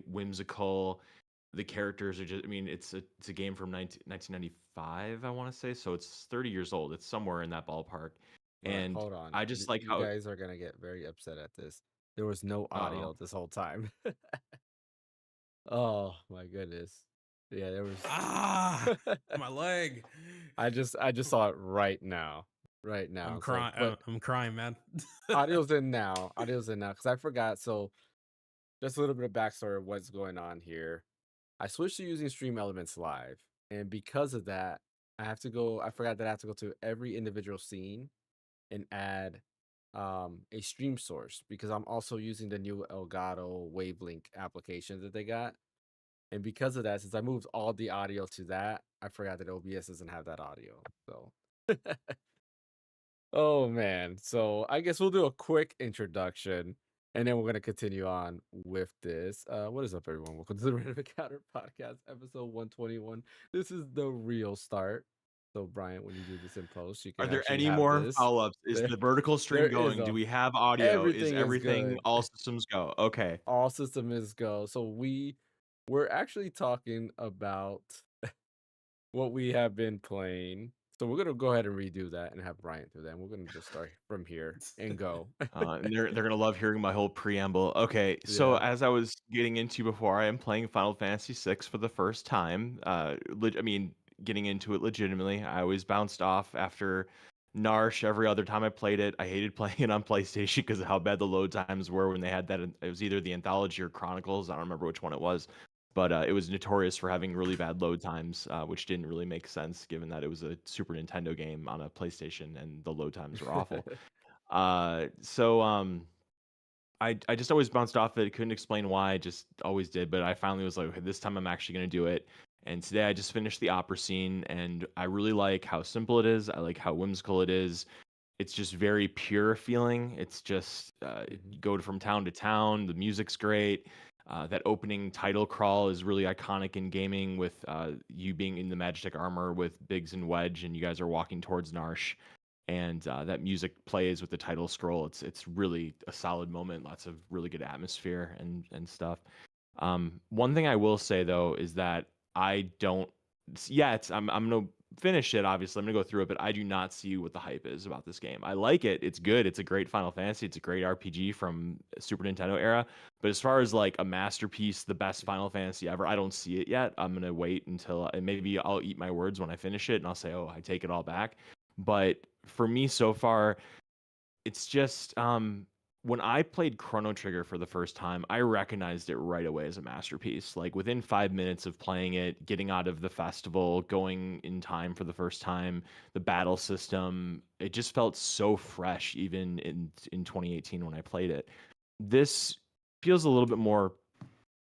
whimsical. The characters are just, I mean, it's a game from 1995, I want to say, so it's 30 years old. It's somewhere in that ballpark. All right, And hold on. I just like You how, guys are gonna get very upset at this. There was no oh, audio this whole time. Oh my goodness. Yeah, there was. Ah, my leg. I just saw it right now. Right now. I'm So, crying. but I'm crying, man. audio's in now. Audio's in now because I forgot. So, just a little bit of backstory of what's going on here. I switched to using Stream Elements Live, and because of that, I have to go. I forgot that I have to go to every individual scene and add a stream source because I'm also using the new Elgato Wavelink application that they got. And because of that, since I moved all the audio to that, I forgot that OBS doesn't have that audio. So, oh man. So I guess we'll do a quick introduction and then we're gonna continue on with this. What is up, everyone? Welcome to the Random Encounter Podcast, episode 121. This is the real start. So, Brian, when you do this in post, you are can there actually any have more this. follow-ups? Is There, the vertical there stream is going? Do a we have audio? Is everything is everything, good. all systems go? Okay. All systems go. So we're actually talking about what we have been playing. So we're gonna go ahead and redo that and have Brian do that. And we're gonna just start from here and go. And they're gonna love hearing my whole preamble. Okay, so Yeah. as I was getting into before, I am playing Final Fantasy VI for the first time. I mean, getting into it legitimately. I always bounced off after Narsh every other time I played it. I hated playing it on PlayStation because of how bad the load times were when they had that. It was either the Anthology or Chronicles. I don't remember which one it was, but it was notorious for having really bad load times, which didn't really make sense given that it was a Super Nintendo game on a PlayStation and the load times were awful. I just always bounced off it. Couldn't explain why. I just always did. But I finally was like, okay, this time I'm actually gonna do it. And today I just finished the opera scene, and I really like how simple it is. I like how whimsical it is. It's just very pure feeling. It's just Mhm. you go from town to town. The music's great. That opening title crawl is really iconic in gaming, with you being in the Magitek armor with Biggs and Wedge, and you guys are walking towards Narsh, and that music plays with the title scroll. It's really a solid moment. Lots of really good atmosphere and stuff. One thing I will say though is that I don't. Yeah, I'm gonna finish it. Obviously, I'm gonna go through it, but I do not see what the hype is about this game. I like it. It's good. It's a great Final Fantasy. It's a great RPG from Super Nintendo era. But as far as like a masterpiece, the best Final Fantasy ever, I don't see it yet. I'm gonna wait until, and maybe I'll eat my words when I finish it, and I'll say, "Oh, I take it all back." But for me so far, it's just when I played Chrono Trigger for the first time, I recognized it right away as a masterpiece. Like within 5 minutes of playing it, getting out of the festival, going in time for the first time, the battle system, it just felt so fresh even in 2018 when I played it. This feels a little bit more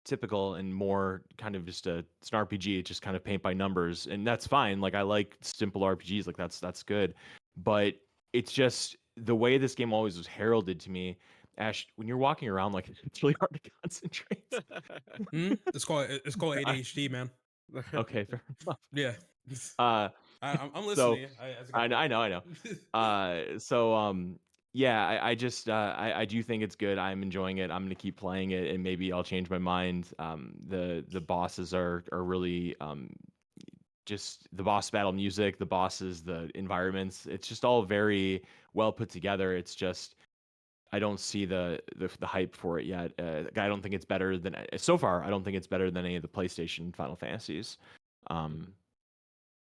typical and more kind of just it's an RPG. It's just kind of paint by numbers, and that's fine. Like I like simple RPGs, like that's good. But it's just the way this game always was heralded to me. Ash, when you're walking around, like it's really hard to concentrate. It's called I, ADHD, man. okay, fair enough. Yeah. Uh, I'm so listening. As a I compliment. know, I know. Yeah, I just I do think it's good. I'm enjoying it. I'm gonna keep playing it, and maybe I'll change my mind. The bosses are really just the boss battle music, the bosses, the environments. It's just all very well put together. It's just I don't see the hype for it yet. I don't think it's better than so far. I don't think it's better than any of the PlayStation Final Fantasies. Um,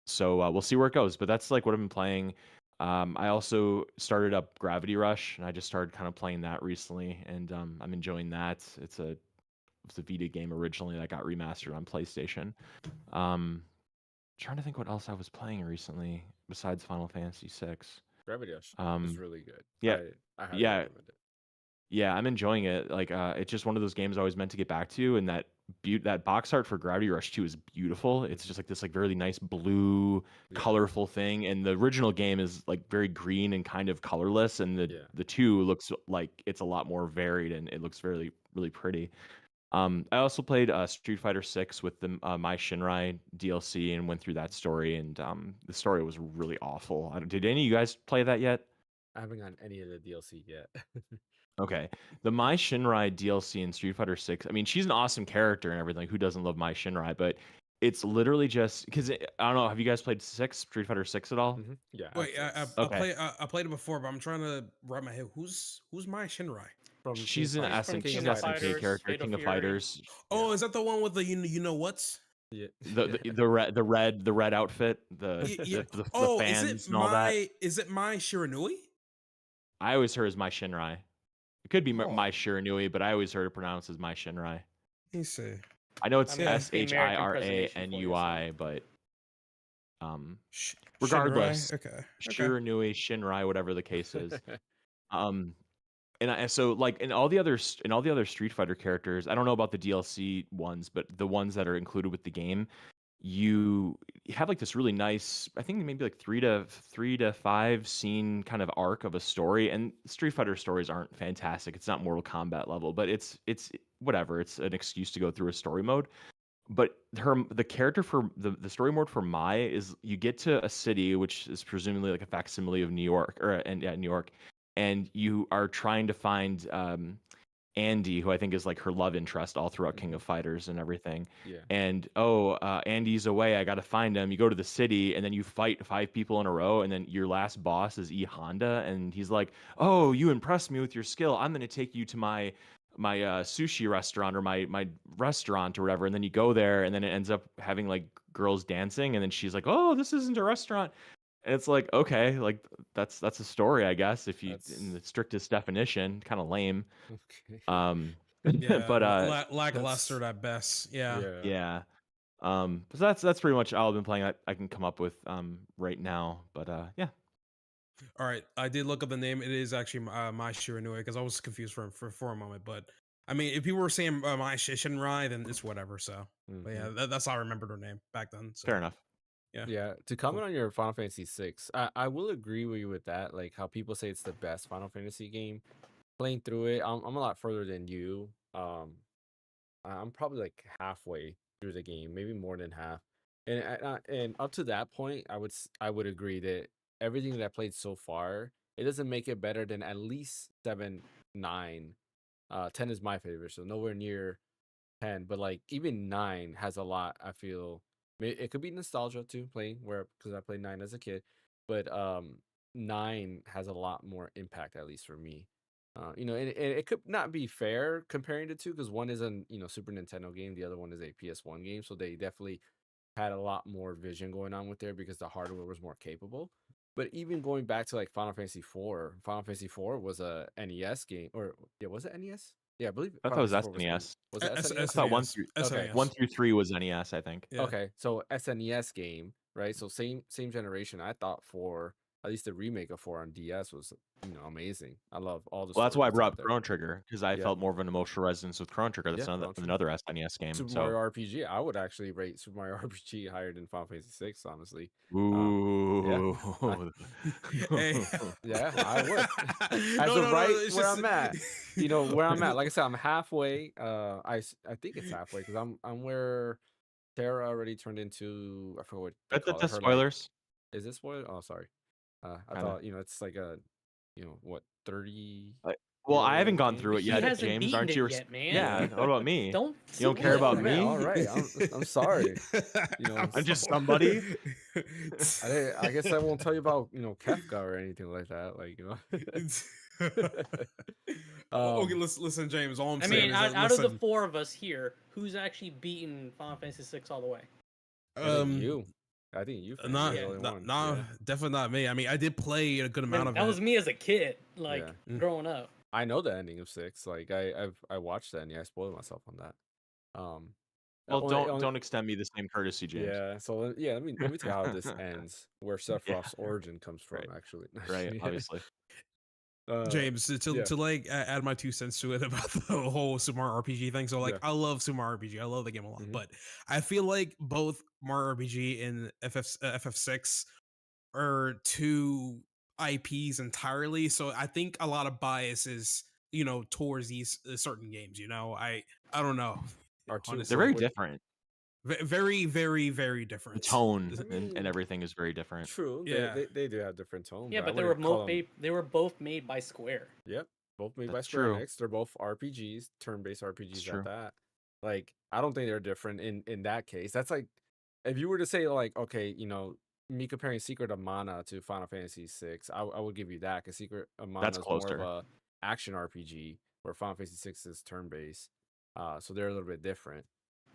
so we'll see where it goes. But that's like what I've been playing. I also started up Gravity Rush, and I just started kind of playing that recently, and I'm enjoying that. It's a Vita game originally that got remastered on PlayStation. Trying to think what else I was playing recently besides Final Fantasy VI. Gravity Rush is Um, really good. yeah, I highly yeah, recommend it. yeah. I'm enjoying it. Like, it's just one of those games I always meant to get back to, and that box art for Gravity Rush 2 is beautiful. It's just like this like really nice blue, Yeah. colorful thing, and the original game is like very green and kind of colorless, and the Yeah. the two looks like it's a lot more varied and it looks very really pretty. I also played Street Fighter 6 with the My Shinrai DLC and went through that story, and the story was really awful. Did any of you guys play that yet? I haven't gotten any of the DLC yet. Okay. The Mai Shinrai DLC in Street Fighter 6. I mean, she's an awesome character and everything. Who doesn't love Mai Shinrai? But it's literally just because I don't know. Have you guys played Street Fighter 6 at all? Yeah. Wait, Okay. I played it before, but I'm trying to wrap my head. Who's my Shinrai? From She's an King SN, King she's of an Fighters. SNK character, Fatal King of Fury. Fighters. Oh, is that the one with the you know what's? Yeah. The red outfit, Yeah. the Oh, fans and all that. is it my Shiranui? I always heard as Mai Shinrai. It could be Oh. Mai Shiranui, but I always heard it pronounced as Mai Shinrai. Let me see. I know it's I mean, that's the American SHIRANUI, but Shinrai? regardless, Okay. Shiranui, Shinrai, whatever the case is. And so like in all the other Street Fighter characters, I don't know about the DLC ones, but the ones that are included with the game, you have like this really nice, I think maybe like 3 to 5 scene kind of arc of a story. And Street Fighter stories aren't fantastic. It's not Mortal Kombat level, but it's whatever. It's an excuse to go through a story mode. But the character for the story mode for Mai is you get to a city which is presumably like a facsimile of New York New York, and you are trying to find Andy, who I think is like her love interest all throughout King of Fighters and everything. Yeah. And Andy's away. I got to find him. You go to the city, and then you fight 5 people in a row, and then your last boss is E Honda, and he's like, "Oh, you impressed me with your skill. I'm going to take you to my sushi restaurant or my restaurant or whatever." And then you go there, and then it ends up having like girls dancing, and then she's like, "Oh, this isn't a restaurant." And it's like, okay, like that's a story, I guess, if you in the strictest definition, kind of lame. Okay. Yeah, but lackluster at best. Yeah. yeah. So that's pretty much all I've been playing. I can come up with right now. But yeah. All right, I did look up the name. It is actually my Shiranui because I was confused for a moment. But I mean, if people were saying my Shinrai, then it's whatever. So, but yeah, that's how I remembered her name back then. So. Fair enough. Yeah. To comment on your Final Fantasy VI, I will agree with you with that. Like how people say it's the best Final Fantasy game. Playing through it, I'm a lot further than you. I'm probably like halfway through the game, maybe more than half. And up to that point, I would agree that everything that I played so far, it doesn't make it better than at least 7, 9. 10 is my favorite, so nowhere near 10. But like even 9 has a lot. I feel it could be nostalgia too, playing because I played 9 as a kid, but 9 has a lot more impact, at least for me. And it could not be fair comparing the two because one is a Super Nintendo game, the other one is a PS1 game, so they definitely had a lot more vision going on with there because the hardware was more capable. But even going back to like Final Fantasy IV was a NES game, or was it NES? Yeah, I believe. I thought it was SNES. Was it SNES? I thought 1 through 3 was NES, I think. Yeah. Okay, so SNES game, right? So same generation. I thought at least the remake of 4 on DS was amazing. I love all the. Well, that's why I stories brought out up there. Chrono Trigger because I felt more of an emotional resonance with Chrono Trigger. That's another SNES game. Super Mario RPG. I would actually rate Super Mario RPG higher than Final Fantasy VI, honestly. Ooh. Yeah, I would. Where I'm at. Where I'm at. Like I said, I'm halfway. I think it's halfway because I'm where Terra already turned into. I forgot what. That's spoilers. Is this spoiler? Oh, sorry. I thought it's like a, what 30. Well, I haven't gone through it He yet. hasn't James, beaten aren't it you? yet, man. Yeah. What about me? You don't care about me? All right. I'm sorry. I'm just somebody. I guess I won't tell you about Kefka or anything like that. Like Okay, listen, James. All I'm I saying mean, is out of the 4 of us here, who's actually beaten Final Fantasy VI all the way? You. I think you. Definitely not me. I mean, I did play a good amount of it. That was me as a kid, growing up. I know the ending of 6. Like I watched that, and I spoiled myself on that. Well, don't extend me the same courtesy, James. Yeah. So let me tell you how this ends. Where Sephiroth's origin comes from, actually. Right. Obviously. James, to like add my 2 cents to it about the whole Super Mario RPG thing. So like, I love Super Mario RPG. I love the game a lot, but I feel like both Mario RPG and FF6 are 2 IPs entirely. So I think a lot of bias is towards these certain games. I don't know. They're very different. Very, very, very different. The tone and everything is very different. True. They do have different tone. Yeah, but they were both made by Square. Yep. Both made by That's Square true. Enix. They're both RPGs, turn-based That's RPGs true. at that. Like, I don't think they're different in that case. That's like, if you were to say like, okay, me comparing Secret of Mana to Final Fantasy VI, I would give you that, because Secret of Mana That's is more of closer. a action RPG, where Final Fantasy VI is turn-based. So they're a little bit different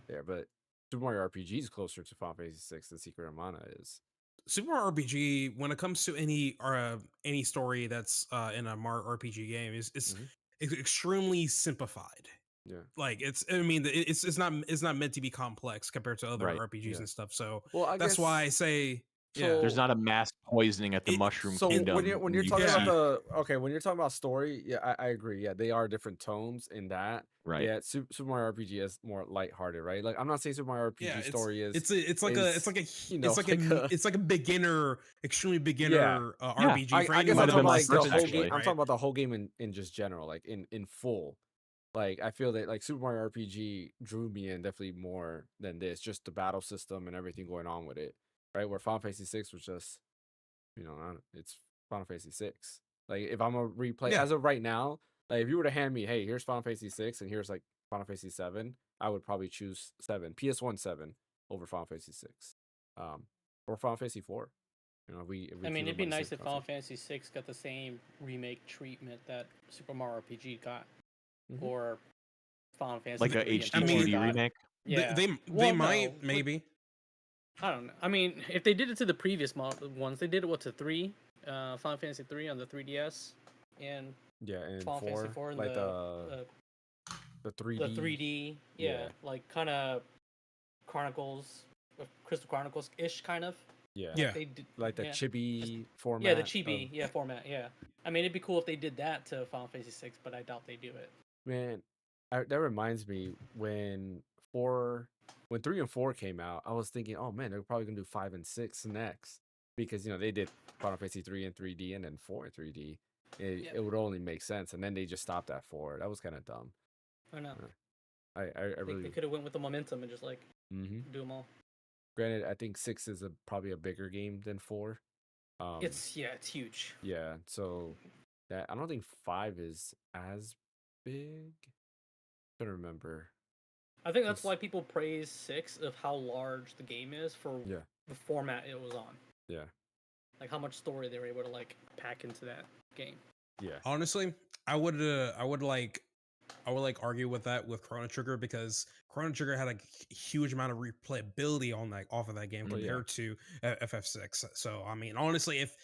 there. But Super Mario RPG is closer to Final Fantasy VI than Secret of Mana is. Super Mario RPG, when it comes to any story that's in a Mario RPG game, is extremely simplified. Yeah. Like it's not meant to be complex compared to other Right. RPGs and stuff. So Well, I that's guess why I say There's so. not a mass poisoning at the Mushroom So Kingdom. when you're you talking Yeah. about when you're talking about story, yeah, I agree. Yeah, they are different tones in that. right. Yeah, Super Mario RPG is more lighthearted, right? Like, I'm not saying Super Mario RPG story is it's like a beginner, extremely yeah. beginner Yeah, RPG for I guess anyone I'm Might have talking been about my like the first, whole actually. game. I'm talking about the whole game in just general, like in full. Like, I feel that like Super Mario RPG drew me in definitely more than this, just the battle system and everything going on with it, right? Where Final Fantasy VI was just, it's Final Fantasy VI. Like, if I'm a replay as of right now, like if you were to hand me, hey, here's Final Fantasy VI and here's like Final Fantasy VII, I would probably choose 7, PS1 7 over Final Fantasy VI, or Final Fantasy 4. If we I mean, keep it'd be them on the nice same if Final console. Fantasy VI got the same remake treatment that Super Mario RPG got, Mhm. or Final Fantasy Like a 3 and HD 4 got. remake. Yeah, they Well, might no, but maybe. I don't know. I mean, if they did it to the previous ones, they did it to 3, Final Fantasy 3 on the 3DS, and Yeah, and Final Fantasy 4, 4 and like the 3D. the 3D, Yeah. like kind of Chronicles, Crystal Chronicles ish kind of. Yeah. Yeah. They did, Like the yeah. chibi format. Yeah, the chibi format. Yeah, I mean, it'd be cool if they did that to Final Fantasy 6, but I doubt they do it. Man, that reminds me when 3 and 4 came out, I was thinking, oh man, they're probably gonna do 5 and 6 next, because they did Final Fantasy 3 in 3D and then 4 in 3D. It would only make sense, and then they just stopped at 4. That was kind of dumb. I know. I really. They could have went with the momentum and just like Mm-hmm. do them all. Granted, I think 6 is probably a bigger game than 4. It's huge. Yeah, so that I don't think 5 is as big. I don't remember. I think that's why people praise 6 of how large the game is for the format it was on. Yeah. Like how much story they were able to like pack into that game. Yeah. Honestly, I would argue with that with Chrono Trigger, because Chrono Trigger had a huge amount of replayability off of that game compared to FF6. So I mean, honestly, if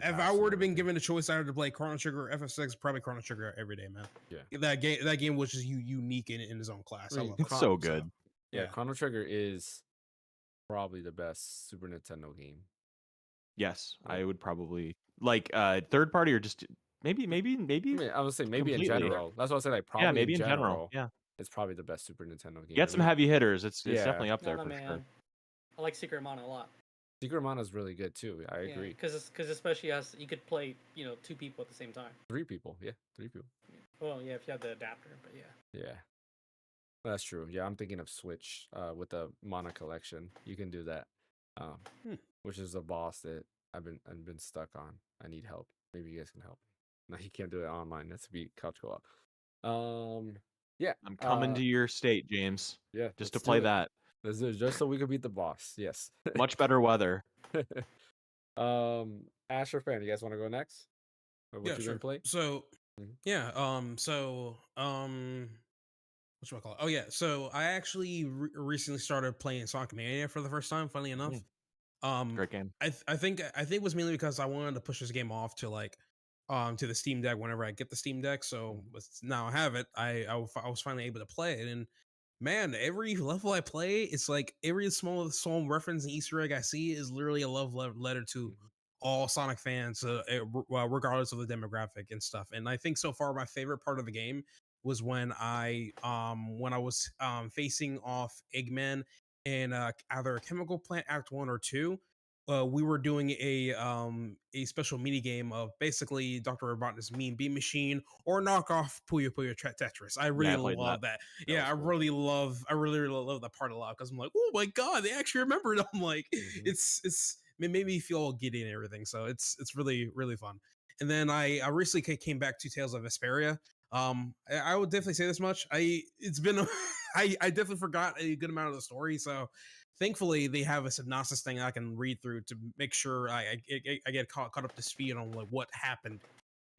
I were to been given a choice either to play Chrono Trigger or FF6, probably Chrono Trigger every day, man. Yeah. That game was just unique in his own class. I love It's so good. So, yeah, Chrono Trigger is probably the best Super Nintendo game. Yes, I would probably like third party, or just maybe. I mean, I would say maybe in general. That's what I said. Like, probably maybe in general. Yeah, it's probably the best Super Nintendo game. Get some heavy hitters. It's definitely up there for sure. I like Secret of Mana a lot. Secret of Mana is really good too. I agree. Because especially as you could play 2 people at the same time. 3 people. Yeah, 3 people. Well, yeah, if you have the adapter, but yeah. Yeah. That's true. Yeah, I'm thinking of Switch with the Mana collection. You can do that. Which is a boss that I've been stuck on. I need help. Maybe you guys can help. No, you can't do it online. That's to be couch co-op. Yeah. I'm coming to your state, James. Yeah. Just to play that. Let's do it, just so we can beat the boss. Yes. Much better weather. Ash or Fan, you guys want to go next? Or what you been playing? So what should I call it? Oh yeah, so I actually recently started playing Sonic Mania for the first time. Funny enough, great game. I think it was mainly because I wanted to push this game off to to the Steam Deck whenever I get the Steam Deck. So now I have it. I was finally able to play it, and man, every level I play, it's like every small reference and Easter egg I see is literally a love letter to all Sonic fans, regardless of the demographic and stuff. And I think so far my favorite part of the game was when I was facing off Eggman in either a Chemical Plant Act 1 or 2. We were doing a special mini game of basically Dr. Robotnik's Mean Bean Machine or knockoff Puyo Puyo Tetris. I really love that. Yeah, I really love that part a lot, because I'm like, oh my god, they actually remembered. I'm like, it made me feel all giddy and everything. So it's really, really fun. And then I recently came back to Tales of Vesperia. I would definitely say this much. It's been I definitely forgot a good amount of the story, so thankfully they have a synopsis thing I can read through to make sure I get caught up to speed on like what happened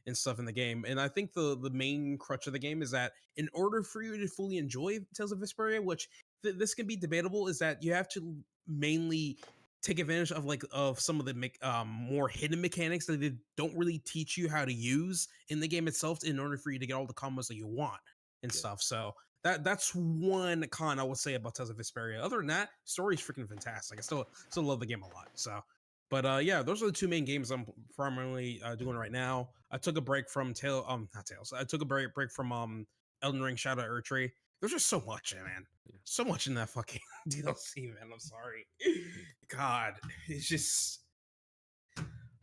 and stuff in the game. And I think the main crutch of the game is that in order for you to fully enjoy Tales of Vesperia, which this can be debatable, is that you have to mainly take advantage of of some of the more hidden mechanics that they don't really teach you how to use in the game itself in order for you to get all the combos that you want and stuff. So that's one con I would say about Tales of Vesperia. Other than that, story's freaking fantastic. I still love the game a lot. So yeah, those are the two main games I'm primarily doing right now. I took a break from not Tales. I took a break from Elden Ring Shadow Erdtree. There's just so much, man. So much in that fucking DLC, man. I'm sorry. God, it's just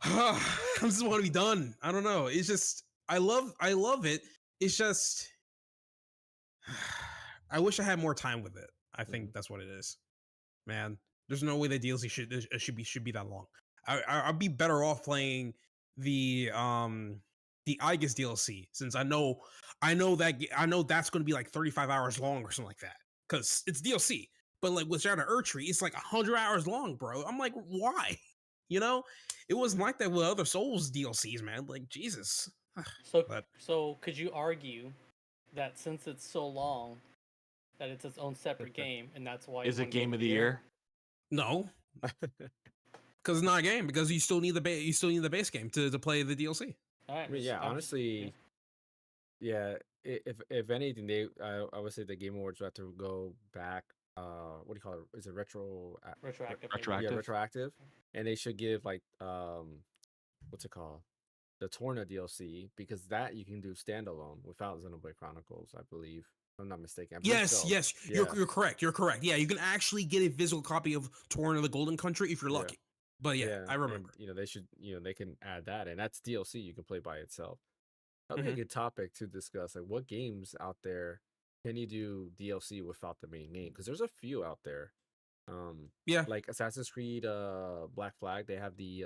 I just want to be done. I don't know. It's just I love it. It's just I wish I had more time with it. I think that's what it is, man. There's no way the DLC should be that long. I'd be better off playing the Aegis DLC, since I know that's going to be like 35 hours long or something like that, because it's DLC. But like with Shadow Erdtree, it's like 100 hours long, bro. I'm like, why? You know, it wasn't like that with other Souls DLCs, man. Like, Jesus. So could you argue that since it's so long, that it's its own separate game, and that's why Is it game of the year? No, because it's not a game. Because you still need the base game to play the DLC. All right, I mean, yeah, honestly, yeah. If anything, I would say the Game Awards would have to go back. What do you call it? Is it retroactive? Yeah, retroactive. And they should give like what's it called? The Torna DLC, because that you can do standalone without Xenoblade Chronicles, I believe. If I'm not mistaken. Yes, yeah. You're correct. You're correct. Yeah, you can actually get a physical copy of Torna the Golden Country if you're lucky. But yeah, I remember. And, they should, they can add that, and that's DLC you can play by itself. That'd be a good topic to discuss. Like, what games out there can you do DLC without the main game? Because there's a few out there. Like Assassin's Creed, Black Flag. They have the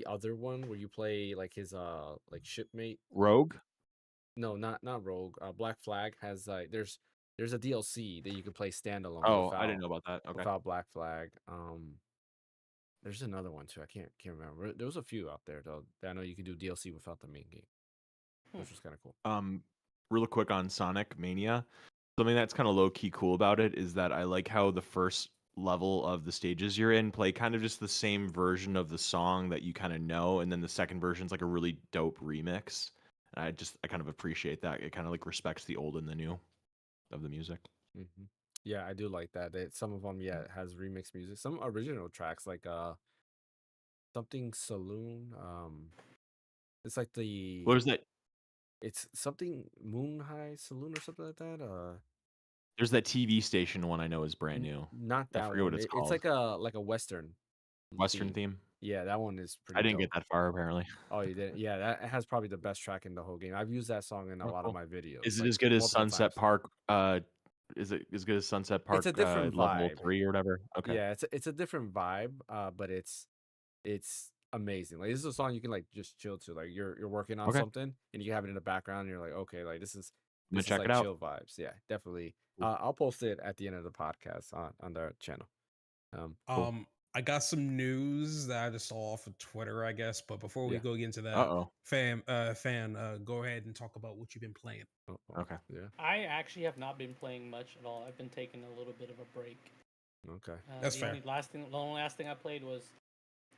other one where you play like his like shipmate. Rogue. No, not Rogue. Black Flag has there's a DLC that you can play standalone. Oh, I didn't know about that. Okay. Without Black Flag. There's another one too. I can't remember. There was a few out there though that I know you can do DLC without the main game, which was kind of cool. Real quick on Sonic Mania, something that's kind of low key cool about it is that I like how the first level of the stages you're in play kind of just the same version of the song that you kind of know, and then the second version's like a really dope remix. And I kind of appreciate that. It kind of like respects the old and the new of the music. Yeah, I do like that. Some of them, it has remix music. Some original tracks, like something Saloon. It's like what is that? It's something Moon High Saloon or something like that. There's that TV station one I know is brand new. Not that I forget one. what it's called. It's like a Western theme. Yeah, that one is pretty. I didn't get that far apparently. Oh, you didn't? Yeah, that has probably the best track in the whole game. I've used that song in a lot of my videos. Is it as good as Sunset Park? Is it as good as Sunset Park? It's a different level vibe. 3 or whatever. Okay. Yeah, it's a different vibe. But it's amazing. Like, this is a song you can like just chill to. Like, you're working on something and you have it in the background and you're like, okay, like this is check like it out. chill vibes. Yeah, definitely. I'll post it at the end of the podcast on their channel. Cool. I got some news that I just saw off of Twitter, I guess. But before we go into that, fan, go ahead and talk about what you've been playing. Okay. Yeah. I actually have not been playing much at all. I've been taking a little bit of a break. Okay. That's fair. The only last thing I played was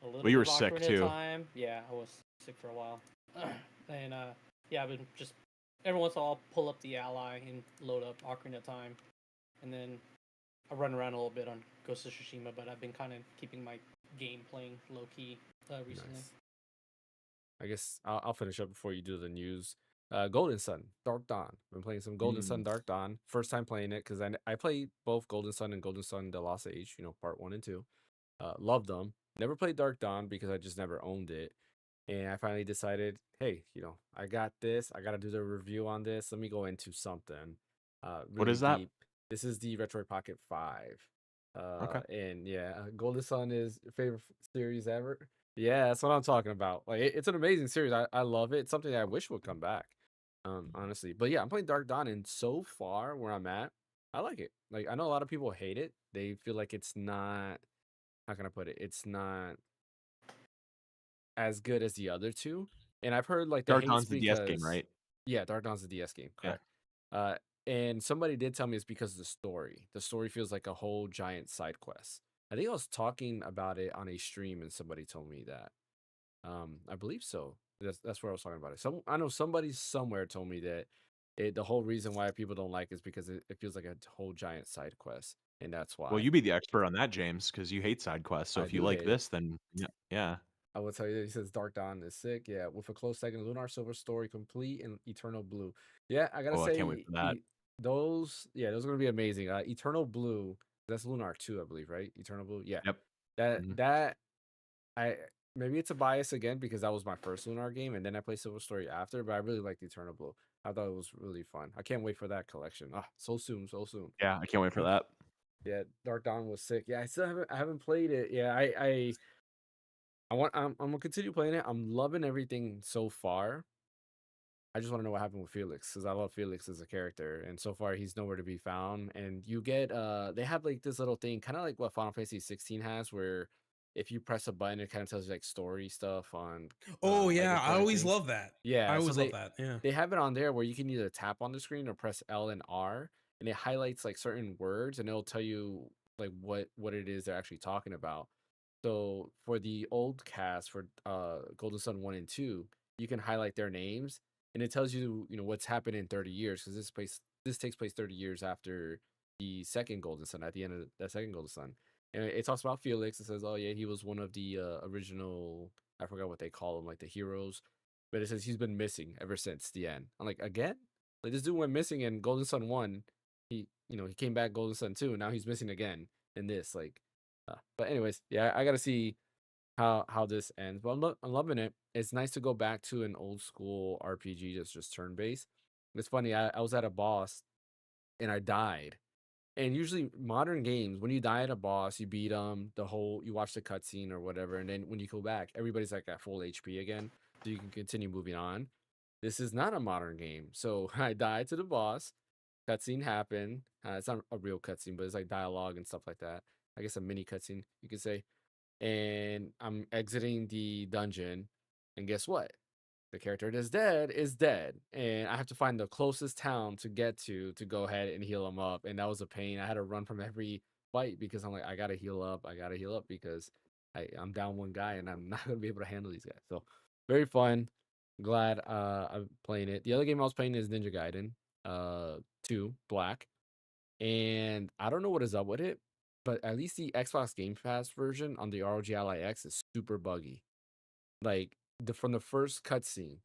a little. Well, you were sick too. Time. Yeah, I was sick for a while. And I've been just every once in a while I'll pull up the Ally and load up Ocarina of Time, and then I run around a little bit on Ghost of Tsushima, but I've been kind of keeping my game playing low key recently. Nice. I guess I'll finish up before you do the news. Golden Sun, Dark Dawn. I've been playing some Golden Sun, Dark Dawn. First time playing it because I played both Golden Sun and Golden Sun: The Lost Age. Part 1 and 2. Loved them. Never played Dark Dawn because I just never owned it. And I finally decided, hey, I got this. I got to do the review on this. Let me go into something. Really what is that? Deep. This is the Retro Pocket 5. Okay. And yeah, Golden Sun is your favorite series ever. Yeah, that's what I'm talking about. Like it's an amazing series. I love it. It's something that I wish would come back. Honestly. But yeah, I'm playing Dark Dawn, and so far where I'm at, I like it. Like I know a lot of people hate it. They feel like it's not, how can I put it? It's not as good as the other two. And I've heard like the Dark hate's Dawn's the DS game, because right? yeah, Dark Dawn's a DS game, Yeah. correct. Uh and somebody did tell me it's because of the story. The story feels like a whole giant side quest. I think I was talking about it on a stream and somebody told me that. I believe so. That's where I was talking about it. I know somebody somewhere told me that the whole reason why people don't like it is because it feels like a whole giant side quest, and that's Well, why you be the expert on that, James, because you hate side quests. So I if you do like hate it. this, then yeah. I will tell you, he says Dark Dawn is sick. Yeah, with a close second, Lunar Silver story complete and Eternal Blue. Yeah, I gotta Oh, I can't wait say for that. those are gonna be amazing. Eternal Blue, that's Lunar 2, I believe, right? Eternal Blue, yeah. Yep. That Mhm. that I maybe it's a bias again because that was my first Lunar game, and then I played Silver Story after. But I really liked Eternal Blue. I thought it was really fun. I can't wait for that collection. Ah, so soon, so soon. Yeah, I can't wait for that. Yeah, Dark Dawn was sick. Yeah, I haven't played it. Yeah, I'm gonna continue playing it. I'm loving everything so far. I just want to know what happened with Felix because I love Felix as a character, and so far he's nowhere to be found. And you get they have like this little thing, kind of like what Final Fantasy 16 has, where if you press a button, it kind of tells you like story stuff on Oh like yeah, I important always things. love that. I Yeah, so always love that. Yeah. they have it on there where you can either tap on the screen or press L and R, and it highlights like certain words, and it'll tell you like what it is they're actually talking about. So for the old cast for Golden Sun 1 and 2, you can highlight their names and it tells you, what's happened in 30 years because this takes place 30 years after the second Golden Sun, at the end of that second Golden Sun. And it talks about Felix. It says, "Oh yeah, he was one of the original, I forgot what they call them, like the heroes." But it says he's been missing ever since the end. I'm like, again? Like this dude went missing in Golden Sun 1. He came back Golden Sun 2, and now he's missing again in this like but anyways, yeah, I gotta see how this ends. But I'm loving it. It's nice to go back to an old school RPG that's just turn based. It's funny. I was at a boss and I died. And usually modern games, when you die at a boss, you beat them. You watch the cutscene or whatever, and then when you go back, everybody's like at full HP again, so you can continue moving on. This is not a modern game, so I died to the boss. Cutscene happened. It's not a real cutscene, but it's like dialogue and stuff like that. I guess a mini cutscene, you could say. And I'm exiting the dungeon, and guess what? The character that's dead is dead, and I have to find the closest town to get to go ahead and heal him up. And that was a pain. I had to run from every fight because I'm like, I gotta heal up. I gotta heal up because I'm down one guy, and I'm not gonna be able to handle these guys. So very fun. Glad I'm playing it. The other game I was playing is Ninja Gaiden 2 Black. And I don't know what is up with it, but at least the Xbox Game Pass version on the ROG Ally X is super buggy. Like from the first cutscene,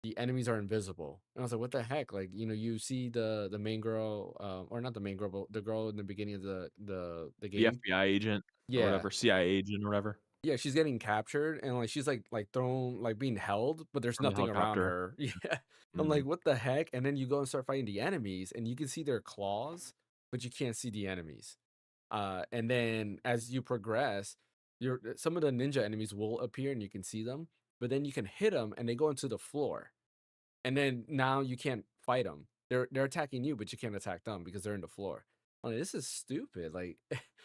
the enemies are invisible, and I was like, "What the heck?" Like, you see the main girl, or not the main girl, but the girl in the beginning of the The game. FBI agent or Yeah, whatever, CIA agent or whatever yeah, she's getting captured, and like she's like thrown, like being held, but there's from the nothing around helicopter. her. Yeah, I'm like, Mhm. what the heck? And then you go and start fighting the enemies, and you can see their claws, but you can't see the enemies. And then as you progress, some of the ninja enemies will appear and you can see them, but then you can hit them and they go into the floor. And then now you can't fight them. They're attacking you, but you can't attack them because they're in the floor. I'm like, this is stupid. Like,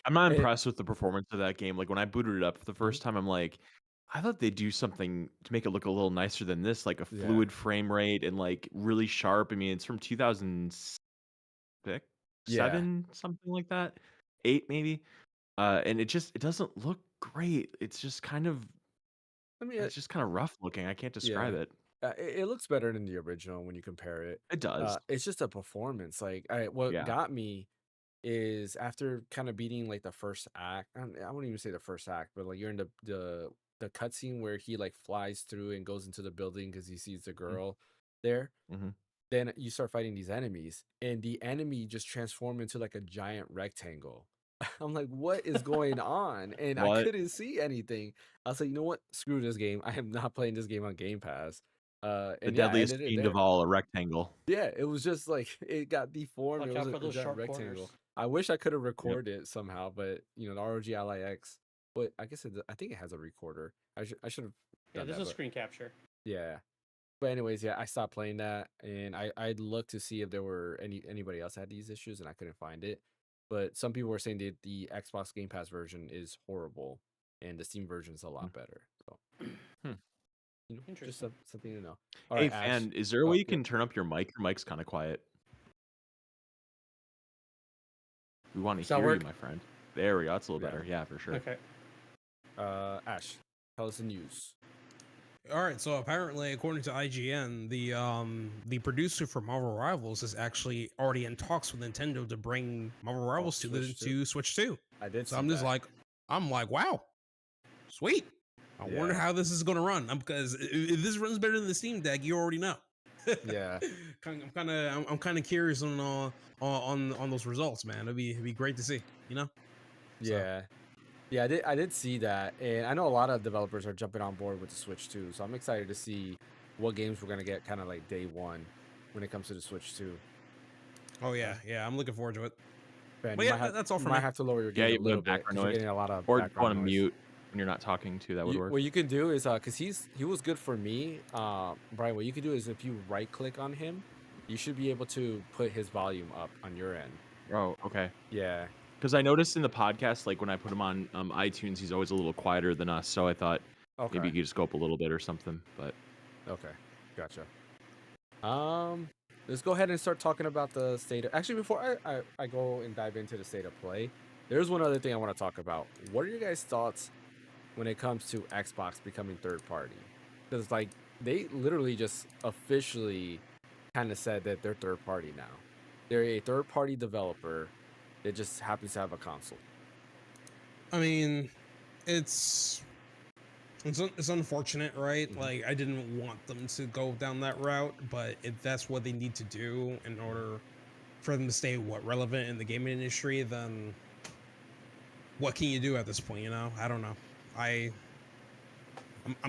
I'm not it, impressed with the performance of that game. Like when I booted it up for the Mhm. first time, I'm like, I thought they'd do something to make it look a little nicer than this, like a Yeah, fluid frame rate and like really sharp. I mean, it's from 2006, yeah. 7, something like that, 8 maybe. And it doesn't look great. I mean, it's just kind of rough looking. I can't describe yeah. it. It looks better than the original when you compare it. It does. It's just a performance. Like, what Yeah. got me is after kind of beating like the first act. I wouldn't even say the first act, but like you're in the cutscene where he like flies through and goes into the building because he sees the girl there. Mm-hmm. Then you start fighting these enemies, and the enemy just transformed into like a giant rectangle. I'm like, what is going on? And I What? couldn't see anything. I was like, you know what? Screw this game. I am not playing this game on Game Pass. The And yeah, I deadliest ended it fiend of there. all, a rectangle. Yeah, it was just like it got deformed. It Watch was out for a those giant sharp rectangle. corners. I wish I could have Yep. recorded it somehow, but the ROG Ally X. But I guess I think it has a recorder. I should have. Yeah, there's a screen capture. Yeah. But anyways, yeah, I stopped playing that, and I'd look to see if there were anybody else had these issues, and I couldn't find it. But some people were saying that the Xbox Game Pass version is horrible, and the Steam version is a lot better. So, just something to know. All right, Ash. Fan, is there a way you can turn up your mic? Your mic's kind of quiet. We want to hear you, my friend. There we go. That's a little better. Yeah, for sure. Okay. Ash, tell us the news. All right, so apparently, according to IGN, the producer for Marvel Rivals is actually already in talks with Nintendo to bring Marvel Rivals to Switch 2. I did. So I'm like, wow, sweet. I wonder how this is going to run. Because if this runs better than the Steam Deck, you already know. Yeah, I'm kind of curious on those results, man. It'd be great to see, you know. Yeah. So. Yeah, I did see that, and I know a lot of developers are jumping on board with the Switch 2, so I'm excited to see what games we're gonna get kind of like day one when it comes to the Switch 2. Oh yeah, I'm looking forward to it. Ben, but yeah, that's all for me. You might have to lower your game a little bit because you're getting a lot of background noise. Or want to mute when you're not talking to. That would work. What you can do is because he was good for me, Brian. What you can do is if you right click on him, you should be able to put his volume up on your end. Oh, okay. Yeah. Because I noticed in the podcast, like when I put him on iTunes, he's always a little quieter than us. So I thought maybe you could just go up a little bit or something. But okay, gotcha. Let's go ahead and start talking about the state. Actually, before I go and dive into the state of play, there's one other thing I want to talk about. What are your guys' thoughts when it comes to Xbox becoming third party? Because like they literally just officially kind of said that they're third party now. They're a third party developer. It just happens to have a console. I mean, it's unfortunate, right? Mm-hmm. Like, I didn't want them to go down that route, but if that's what they need to do in order for them to stay relevant in the gaming industry, then what can you do at this point? You know, I don't know. I'm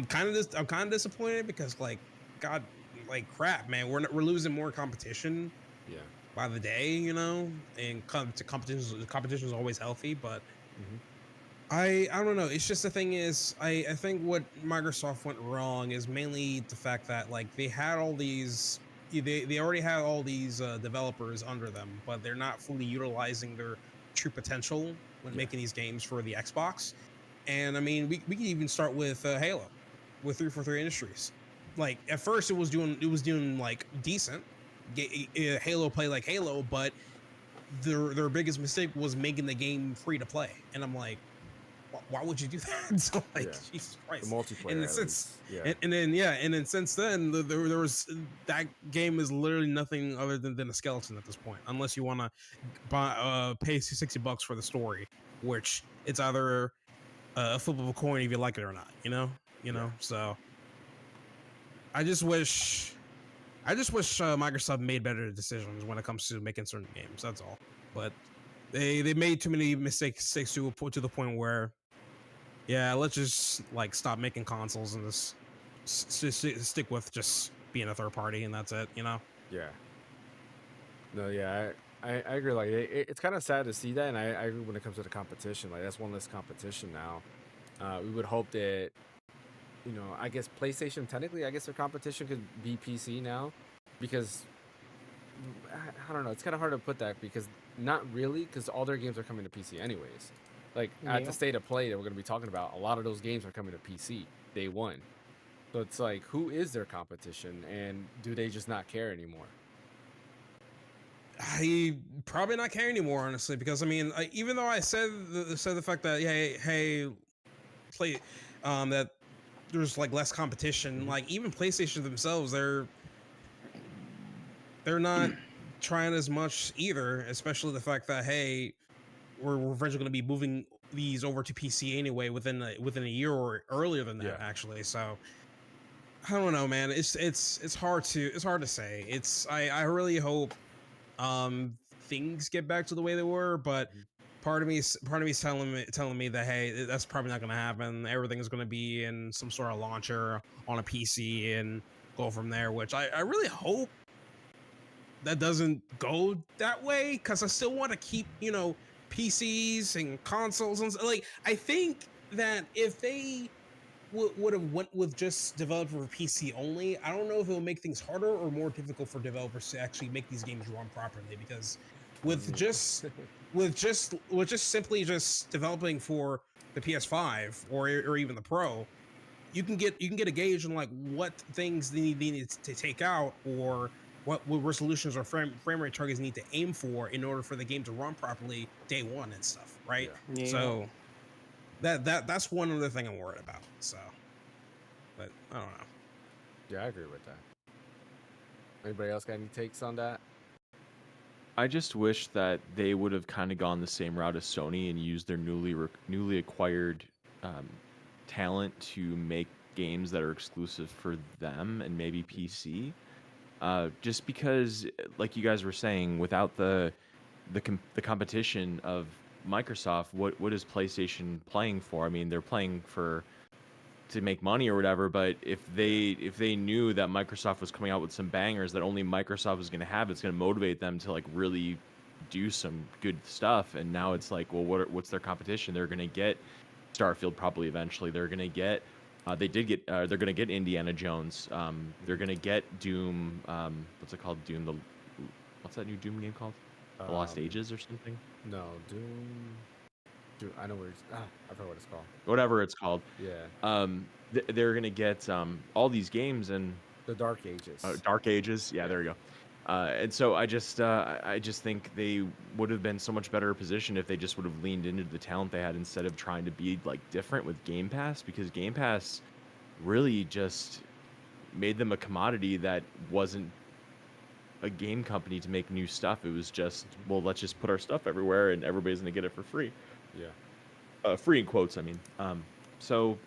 kind of disappointed because crap, man, we're losing more competition. Yeah. By the day, you know, and competition is always healthy, but I don't know. It's just the thing is, I think what Microsoft went wrong is mainly the fact that like they had all these, they already had all these developers under them, but they're not fully utilizing their true potential when making these games for the Xbox. And I mean, we can even start with Halo, with 343 Industries. Like at first, it was doing like decent. Halo play like Halo, but their biggest mistake was making the game free to play, and I'm like, why would you do that? So like, Jesus Christ, the multiplayer. And then since then, there was that game is literally nothing other than a skeleton at this point, unless you want to pay $60 for the story, which it's either a flip of a coin if you like it or not, you know. So I just wish Microsoft made better decisions when it comes to making certain games. That's all. But they made too many mistakes to the point where, let's just like stop making consoles and just stick with just being a third party, and that's it. You know? Yeah. No, yeah, I agree. Like it's kind of sad to see that, and I agree when it comes to the competition. Like that's one less competition now. We would hope that. You know, I guess PlayStation, technically, I guess their competition could be PC now because, I don't know, it's kind of hard to put that because not really, because all their games are coming to PC anyways. Like, at the state of play that we're going to be talking about, a lot of those games are coming to PC day one. So it's like, who is their competition and do they just not care anymore? I probably not care anymore, honestly, because, I mean, even though I said the fact that, that there's like less competition, like even PlayStation themselves, they're not trying as much either, especially the fact that we're eventually going to be moving these over to PC anyway within a year or earlier than that actually. So I don't know, man. It's hard to say. I really hope things get back to the way they were, but part of me is telling me that hey, that's probably not going to happen. Everything is going to be in some sort of launcher on a PC and go from there, which I really hope that doesn't go that way, because I still want to keep, PCs and consoles and like, I think that if they would have went with just developer for PC only, I don't know if it will make things harder or more difficult for developers to actually make these games run properly. Because with just simply just developing for the PS5 or even the Pro, you can get a gauge on like what things they need to take out, or what resolutions or frame rate targets need to aim for in order for the game to run properly day one and stuff, right? Yeah. So that's one other thing I'm worried about. So, but I don't know. Yeah, I agree with that. Anybody else got any takes on that? I just wish that they would have kind of gone the same route as Sony and used their newly acquired talent to make games that are exclusive for them and maybe PC. Just because, like you guys were saying, without the competition of Microsoft, what is PlayStation playing for? I mean, they're playing to make money or whatever, but if they knew that Microsoft was coming out with some bangers that only Microsoft was going to have, it's going to motivate them to like really do some good stuff. And now it's like, well, what's their competition? They're going to get Starfield probably eventually. They're going to get they're going to get Indiana Jones. They're going to get Doom. What's it called? Doom. What's that new Doom game called? The Lost Ages or something? No, Doom. I know where I forgot what it's called. Whatever it's called. Yeah. They're gonna get all these games and the Dark Ages. Dark Ages. Yeah, there you go. And so I just think they would have been so much better positioned if they just would have leaned into the talent they had instead of trying to be like different with Game Pass, because Game Pass really just made them a commodity that wasn't a game company to make new stuff. It was just, well, let's just put our stuff everywhere and everybody's gonna get it for free. Yeah. Free in quotes, I mean. So,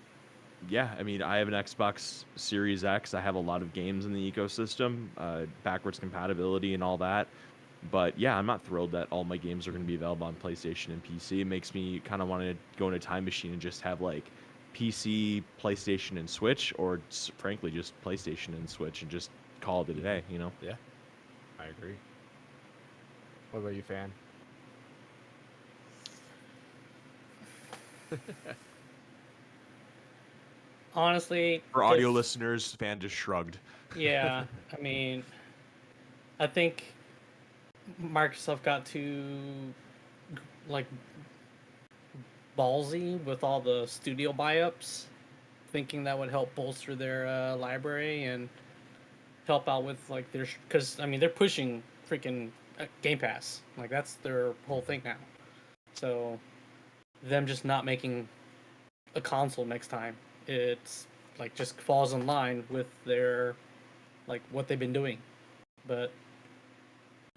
yeah, I mean, I have an Xbox Series X. I have a lot of games in the ecosystem, backwards compatibility and all that. But, yeah, I'm not thrilled that all my games are going to be available on PlayStation and PC. It makes me kind of want to go in a time machine and just have, like, PC, PlayStation, and Switch, or, frankly, just PlayStation and Switch and just call it a day, you know? Yeah, I agree. What about you, Fan? Honestly, for audio listeners, Fan just shrugged. Yeah, I mean, I think Microsoft got too like ballsy with all the studio buy-ups, thinking that would help bolster their library and help out with like their, because I mean they're pushing freaking Game Pass, like that's their whole thing now. So them just not making a console next time, it's like just falls in line with their like what they've been doing. But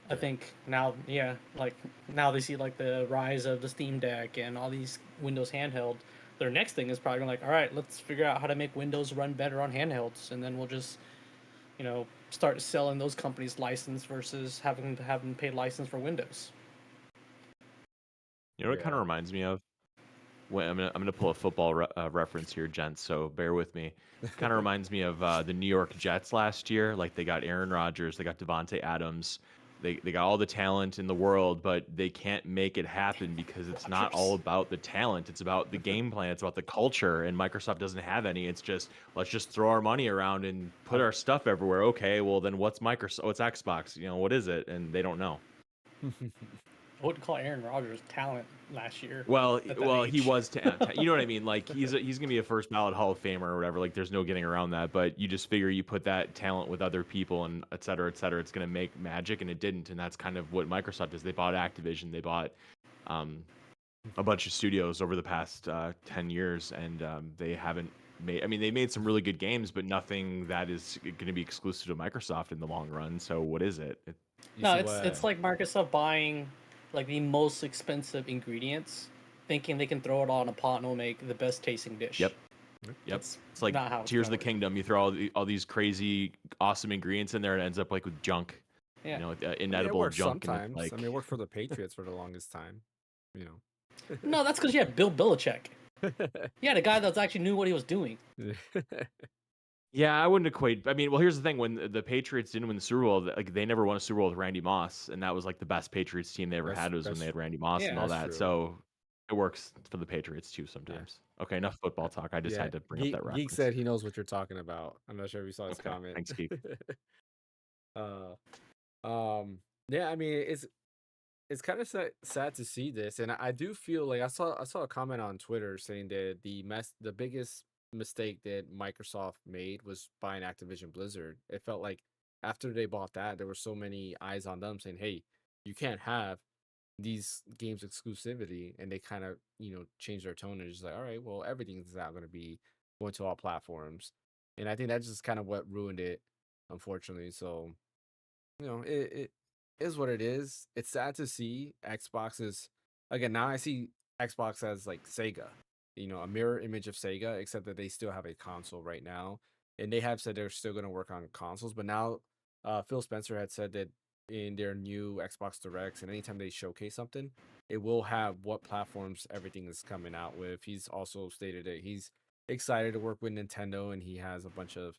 I think now, yeah, like now they see like the rise of the Steam Deck and all these Windows handheld. Their next thing is probably like, all right, let's figure out how to make Windows run better on handhelds, and then we'll just, you know, start selling those companies license versus having to have them pay license for Windows. You know what it kind of reminds me of? When I'm gonna pull a football reference here, gents. So bear with me. Kind of reminds me of the New York Jets last year. Like they got Aaron Rodgers, they got Devontae Adams, they got all the talent in the world, but they can't make it happen because it's not all about the talent. It's about the game plan. It's about the culture. And Microsoft doesn't have any. It's just let's just throw our money around and put our stuff everywhere. Okay, well then what's Microsoft? Oh, it's Xbox. You know, what is it? And they don't know. I wouldn't call Aaron Rodgers talent last year. Well, he was, you know what I mean? Like he's gonna be a first ballot Hall of Famer or whatever. Like there's no getting around that. But you just figure you put that talent with other people and et cetera, it's gonna make magic, and it didn't. And that's kind of what Microsoft is. They bought Activision, they bought a bunch of studios over the past 10 years, and they haven't made. I mean, they made some really good games, but nothing that is going to be exclusive to Microsoft in the long run. So what is it? No, it's like Microsoft buying like the most expensive ingredients, thinking they can throw it on a pot and it'll make the best tasting dish. Yep. It's like Tears of the Kingdom. You throw all these crazy, awesome ingredients in there, and it ends up like with junk. Yeah. You know, inedible junk. Sometimes. Like... I mean, it worked for the Patriots for the longest time. You know. No, that's because you had Bill Belichick. You had a guy that actually knew what he was doing. Yeah, I wouldn't equate. I mean, well, here's the thing: when the Patriots didn't win the Super Bowl, like they never won a Super Bowl with Randy Moss, and that was like the best Patriots team they ever had was when they had Randy Moss and all that. True. So, It works for the Patriots too sometimes. Okay, enough football talk. I just had to bring up that reference. Geek said he knows what you're talking about. I'm not sure if you saw his comment. Thanks, Geek. Yeah, I mean, it's kind of sad to see this, and I do feel like I saw a comment on Twitter saying that the biggest mistake that Microsoft made was buying Activision Blizzard. It felt like after they bought that, there were so many eyes on them saying, "Hey, you can't have these games exclusivity," and they kind of changed their tone and just like, all right, well, everything's now going to be going to all platforms, and I think that's just kind of what ruined it, unfortunately. So it is what it is. It's sad to see Xbox is again, now I see Xbox as like Sega, a mirror image of Sega, except that they still have a console right now, and they have said they're still going to work on consoles, but now Phil Spencer had said that in their new Xbox Directs, and anytime they showcase something, it will have what platforms everything is coming out with. He's also stated that he's excited to work with Nintendo, and he has a bunch of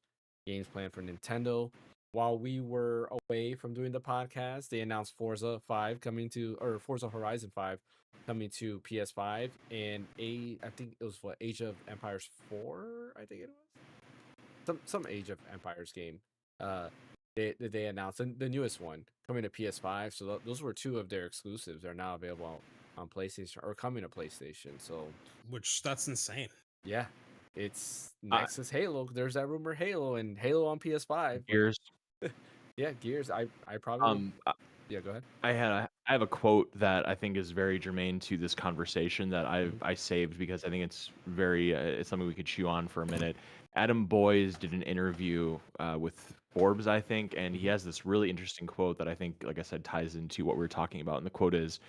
games planned for Nintendo. While we were away from doing the podcast, they announced Forza Horizon 5 coming to PS5, and I think it was Age of Empires 4, I think it was. Some Age of Empires game. They announced the newest one coming to PS5. So those were two of their exclusives. They're now available on PlayStation or coming to PlayStation. So that's insane. Yeah, it's next is Halo. There's that rumor Halo and Halo on PS5. Gears. Yeah, Gears. I probably. Yeah, go ahead. I have a quote that I think is very germane to this conversation that I saved because I think it's it's something we could chew on for a minute. Adam Boyes did an interview with Forbes, I think, and he has this really interesting quote that I think, like I said, ties into what we were talking about. And the quote is,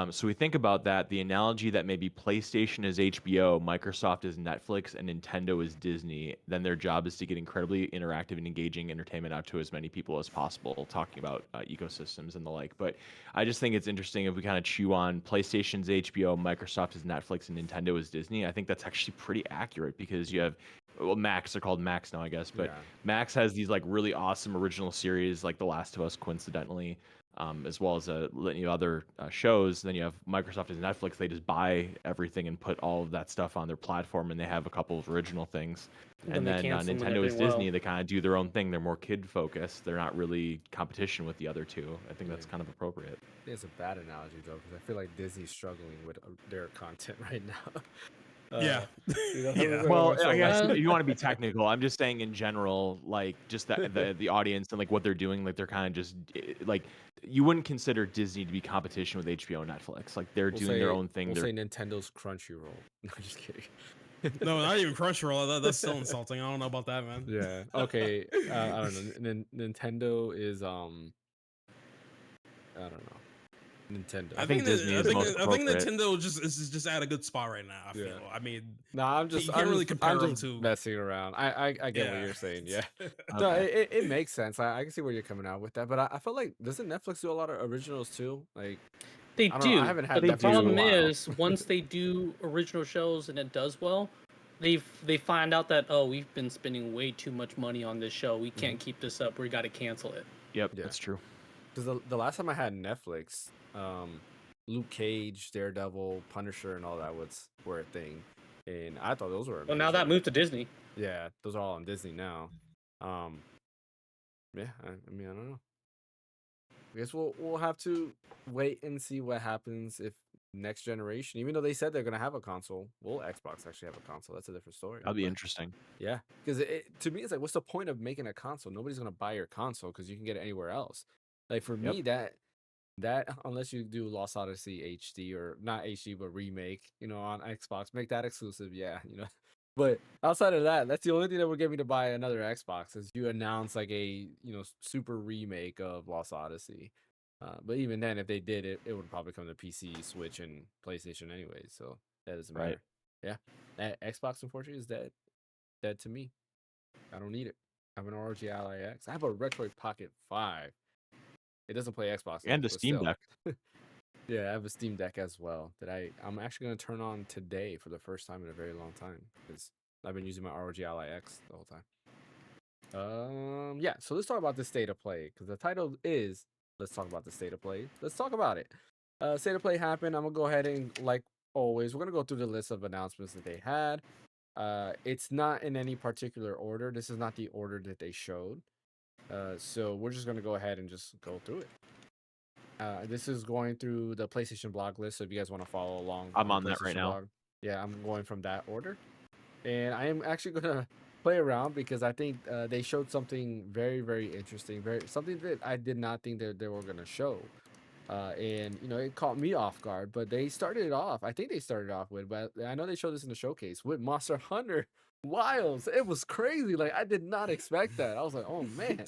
so we think about that, the analogy that maybe PlayStation is HBO, Microsoft is Netflix, and Nintendo is Disney, then their job is to get incredibly interactive and engaging entertainment out to as many people as possible, talking about ecosystems and the like. But I just think it's interesting if we kind of chew on PlayStation's HBO, Microsoft is Netflix, and Nintendo is Disney. I think that's actually pretty accurate because you have, well, Max, they're called Max now, I guess, but Max has these like really awesome original series like The Last of Us, coincidentally. As well as a litany of other shows. Then you have Microsoft and Netflix. They just buy everything and put all of that stuff on their platform, and they have a couple of original things. And then Nintendo is Disney. They kind of do their own thing. They're more kid-focused. They're not really competition with the other two. I think that's kind of appropriate. I think it's a bad analogy, though, because I feel like Disney's struggling with their content right now. Yeah. Well, I guess if you want to be technical, I'm just saying in general, like just the audience and like what they're doing, like they're kind of just like you wouldn't consider Disney to be competition with HBO and Netflix. Like they're doing their own thing. We'll say Nintendo's Crunchyroll. No, just kidding. No, not even Crunchyroll. That's still insulting. I don't know about that, man. Yeah. Okay. I don't know. Nintendo is I don't know. Nintendo. I think Disney is most appropriate. I think Nintendo is just at a good spot right now. I feel. I mean, no, I'm just messing around. I get what you're saying. Yeah. No, it makes sense. I can see where you're coming out with that, but I feel like doesn't Netflix do a lot of originals too? Like they do. I haven't had. But the problem is once they do original shows and it does well, they find out that we've been spending way too much money on this show. We can't keep this up. We got to cancel it. Yep, that's true. Because the last time I had Netflix, Luke Cage, Daredevil, Punisher, and all that were a thing, and I thought those were amazing. Well, now that moved to Disney. Yeah, those are all on Disney now. Yeah, I mean, I don't know. I guess we'll have to wait and see what happens if next generation, even though they said they're gonna have a console, will Xbox actually have a console? That's a different story. That'll be interesting. Yeah, because to me, it's like, what's the point of making a console? Nobody's gonna buy your console because you can get it anywhere else. Like for me, that unless you do Lost Odyssey HD or not HD but remake, on Xbox, make that exclusive. Yeah, But outside of that, that's the only thing that would get me to buy another Xbox is you announce like a super remake of Lost Odyssey. But even then, if they did it, it would probably come to PC, Switch, and PlayStation anyway. So that doesn't matter. Yeah, Xbox unfortunately is dead to me. I don't need it. I have an ROG Ally X. I have a Retroid Pocket 5. It doesn't play Xbox. And a Steam Deck. Yeah, I have a Steam Deck as well that I'm actually going to turn on today for the first time in a very long time because I've been using my ROG Ally X the whole time. Yeah, so let's talk about the state of play because the title is Let's Talk About the State of Play. Let's talk about it. State of play happened. I'm going to go ahead and like always, we're gonna go through the list of announcements that they had. It's not in any particular order. This is not the order that they showed. So we're just gonna go ahead and just go through it. This is going through the PlayStation blog list. So if you guys want to follow along, I'm the on that right PlayStation now. blog, yeah, I'm going from that order, and I am actually gonna play around because I think they showed something very, very interesting, something that I did not think that they were gonna show. And it caught me off guard, but they started it off. I think they started off with, but I know they showed this in the showcase with Monster Hunter Wilds. It was crazy. Like I did not expect that. I was like, oh man,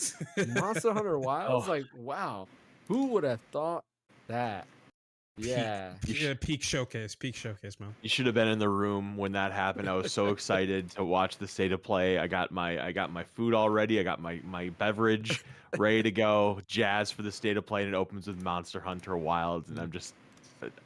Monster Hunter Wilds. Oh. Like wow, who would have thought that? Yeah, peak showcase, man. You should have been in the room when that happened. I was so excited to watch the state of play. I got my food all ready. I got my beverage ready to go. Jazz for the state of play, and it opens with Monster Hunter Wilds, and I'm just,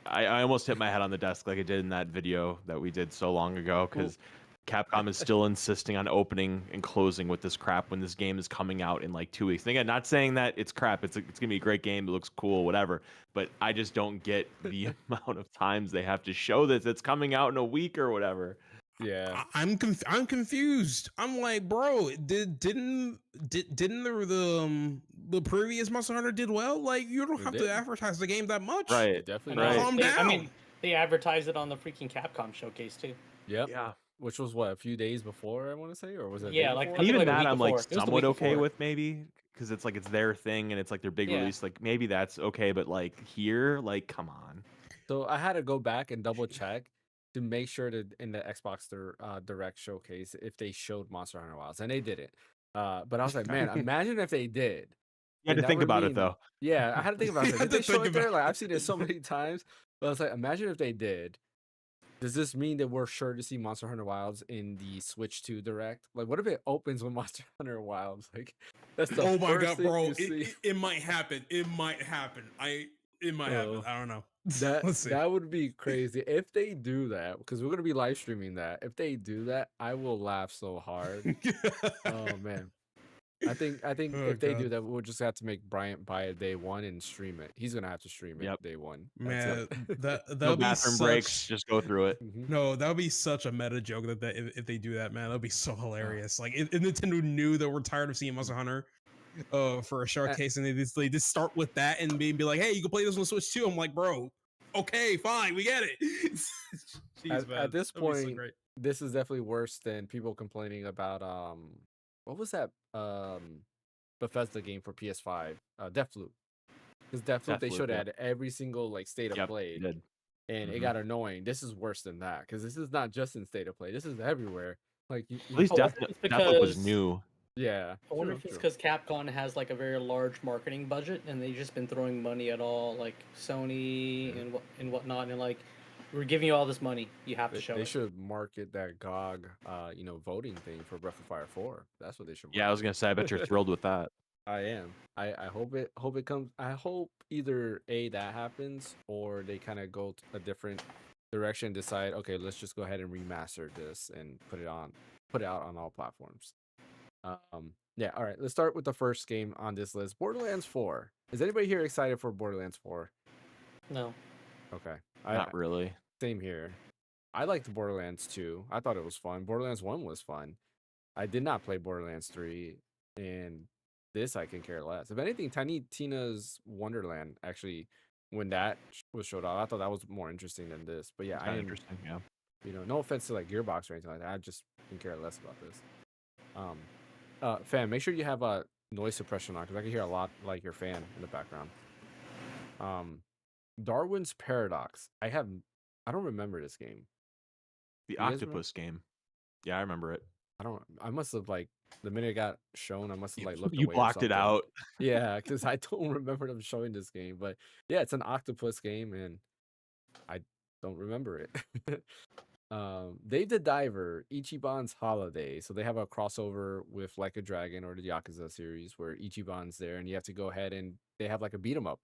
I almost hit my head on the desk like I did in that video that we did so long ago because Capcom is still insisting on opening and closing with this crap when this game is coming out in like 2 weeks. And again, not saying that it's crap. It's gonna be a great game. It looks cool, whatever. But I just don't get the amount of times they have to show this. It's coming out in a week or whatever. yeah. I'm confused. I'm like, bro, didn't the previous Monster Hunter did well? Like, you don't have to advertise the game that much, right? Definitely. Right. Calm down. I mean, they advertised it on the freaking Capcom showcase too. Yep. Yeah. Which was what, a few days before, I want to say, or was it? Yeah, like Even like that I'm like before. It was the somewhat week okay before. with maybe because it's like it's their thing and it's like their big Yeah. release. Like maybe that's okay, but like here, like come on. So I had to go back and double check to make sure that in the Xbox Direct showcase if they showed Monster Hunter Wilds, and they didn't. But I was like, man, imagine if they did. You had to that think would about it mean- though. Yeah, I had to think about it. You Did had they to show think it there? about Like I've seen it so many times. But I was like, imagine if they did. Does this mean that we're sure to see Monster Hunter Wilds in the Switch 2 Direct? Like, what if it opens with Monster Hunter Wilds? Like, that's the Oh my first god, thing bro! you see. It might happen. It might happen. It might happen. I don't know. Let's see. That would be crazy if they do that, because we're gonna be live streaming that. If they do that, I will laugh so hard. Oh man, I think Oh, if they do God. that, we'll just have to make Bryant buy it day one and stream it. He's gonna have to stream it Yep. day one. Man, that'll No be bathroom breaks. Just go through it. No, that would be such a meta joke that if they do that, man, that'll be so hilarious. Like if Nintendo knew that we're tired of seeing Monster Hunter for a showcase, and they just start with that and be like, hey, you can play this on the Switch too. I'm like, bro, okay, fine, we get it. Jeez, man, At this that'd be so point, great. this is definitely worse than people complaining about what was that Bethesda game for PS5, Deathloop. Because Deathloop they Deathloop, showed yeah. at every single like state of Yep, play. you did. And it Mhm. got annoying. This is worse than that because this is not just in state of play. This is everywhere. Like At least I wonder if it's Deathloop was because- new. yeah. I wonder true, if it's true. because Capcom has like a very large marketing budget, and they've just been throwing money at all like Sony and whatnot, and like we're giving you all this money, you have to show They it. should market that GOG, voting thing for Breath of Fire 4. That's what they should. Yeah, I was gonna say. I bet you're thrilled with that. I am. I hope it comes. I hope either that happens or they kind of go a different direction. Decide, okay, let's just go ahead and remaster this and put it out on all platforms. Yeah. All right. Let's start with the first game on this list, Borderlands 4. Is anybody here excited for Borderlands 4? No. Okay. Not really. Same here. I liked Borderlands 2. I thought it was fun. Borderlands 1 was fun. I did not play Borderlands 3, and this I can care less. If anything, Tiny Tina's Wonderland actually, when that was showed off, I thought that was more interesting than this. But yeah, I am Interesting. Yeah. no offense to like Gearbox or anything like that. I just can care less about this. Fan, make sure you have a noise suppression on because I can hear a lot like your fan in the background. Darwin's Paradox. I don't remember this game. The You guys remember? octopus game. Yeah, I remember it. I must have like the minute it got shown, I must have like looked You away or blocked it something. out. Yeah, because I don't remember them showing this game. But yeah, it's an octopus game, and I don't remember it. Dave the Diver, Ichiban's Holiday. So they have a crossover with Like a Dragon or the Yakuza series where Ichiban's there, and you have to go ahead and they have like a beat 'em up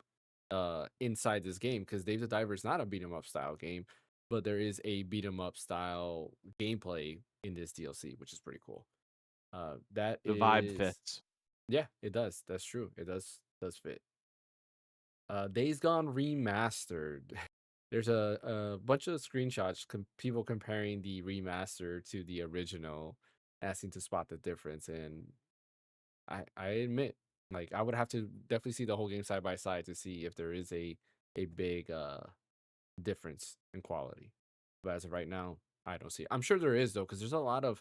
inside this game because Dave the Diver is not a beat 'em up style game, but there is a beat 'em up style gameplay in this DLC, which is pretty cool. The vibe fits. Yeah, it does. That's true. It does fit. Days Gone Remastered. there's a bunch of screenshots, people comparing the remaster to the original, asking to spot the difference. And I admit, like, I would have to definitely see the whole game side by side to see if there is a big difference in quality. But as of right now, I don't see it. I'm sure there is though, because there's a lot of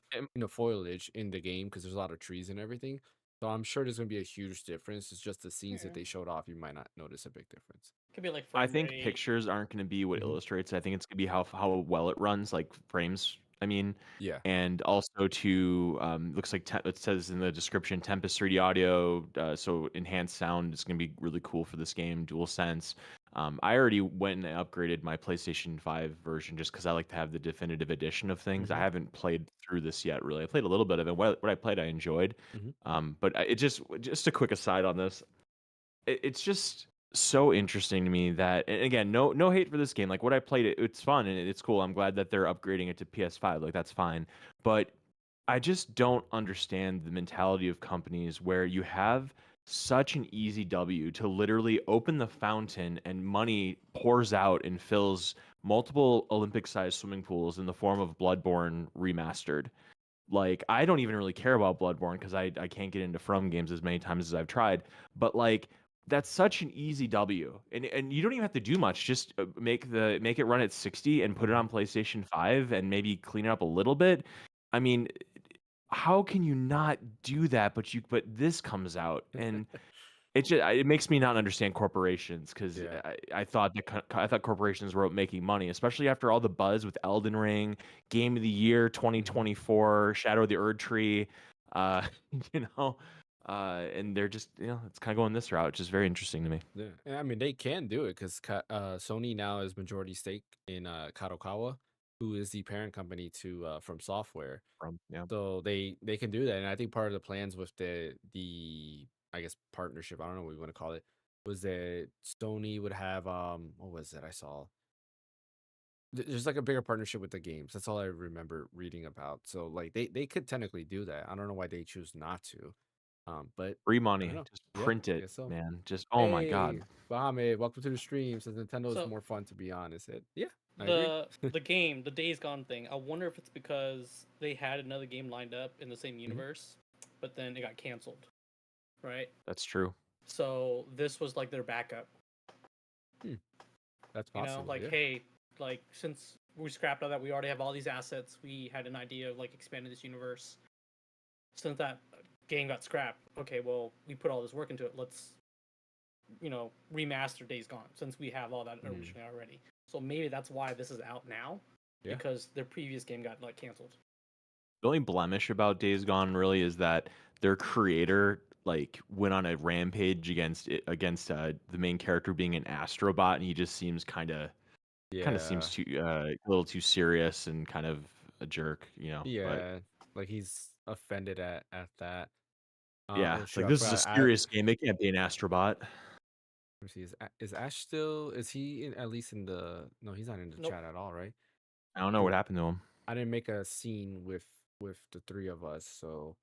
foliage in the game because there's a lot of trees and everything. So I'm sure there's gonna be a huge difference. It's just the scenes that they showed off, you might not notice a big difference. Could be like I frame think rate. pictures aren't going to be what Mhm. illustrates. I think it's going to be how well it runs, like frames. I mean, Yeah. and also to looks like it says in the description Tempest 3D audio, so enhanced sound is going to be really cool for this game. DualSense. I already went and upgraded my PlayStation 5 version just because I like to have the definitive edition of things. I Mhm. haven't played through this yet, really. I played a little bit of it. What I played, I enjoyed. Mhm. But it just a quick aside on this, it's just so interesting to me that, and again, no hate for this game. Like what I played, it's fun and it's cool. I'm glad that they're upgrading it to PS5. Like that's fine, but I just don't understand the mentality of companies where you have such an easy W to literally open the fountain and money pours out and fills multiple Olympic-sized swimming pools in the form of Bloodborne remastered. Like I don't even really care about Bloodborne because I can't get into From games as many times as I've tried. But like that's such an easy W, and you don't even have to do much. Just make it run at 60 and put it Mhm. on PlayStation 5 and maybe clean it up a little bit. I mean, how can you not do that? But this comes out and it makes me not understand corporations because Yeah. I thought I thought corporations were making money, especially after all the buzz with Elden Ring, Game of the Year Mhm. 2024, Shadow of the Erd Tree, uh, you know, and they're just it's kind of going this route, which is very interesting to me. Yeah, and I mean they can do it because Sony now is majority stake in Kadokawa, who is the parent company to From Software. From yeah, So they can do that, and I think part of the plans with the I guess partnership, I don't know what we want to call it, was that Sony would have what was it I saw? There's like a bigger partnership with the games. That's all I remember reading about. So like they could technically do that. I don't know why they choose not to. But free I don't money, know. just Yeah, print it, guess so. man. Just oh my god. Hey, Bahamid, welcome to the stream. Says Nintendo is So more fun to be honest. Yeah, I agree. the game, the Days Gone thing. I wonder if it's because they had another game lined up in the same Mhm. universe, but then it got canceled, right? That's true. So this was like their backup. That's You know, possible. like Yeah. hey, like since we scrapped all that, we already have all these assets. We had an idea of like expanding this universe. Since that game got scrapped, okay, well we put all this work into it. Let's remaster Days Gone since we have all that originally already. So maybe that's why this is out now, Yeah. because their previous game got like canceled. The only blemish about Days Gone really is that their creator like went on a rampage against the main character being an astrobot, and he just seems kind of Yeah. seems too a little too serious and kind of a jerk, But Yeah. Like he's offended at that. yeah, Oh it's shoot, like I this is a forgot. serious game. It can't be an astrobot. Let me see. Is Ash still? Is he at least in the? No, he's not in the Nope. chat at all, right? I don't know what happened to him. I didn't make a scene with the three of us, so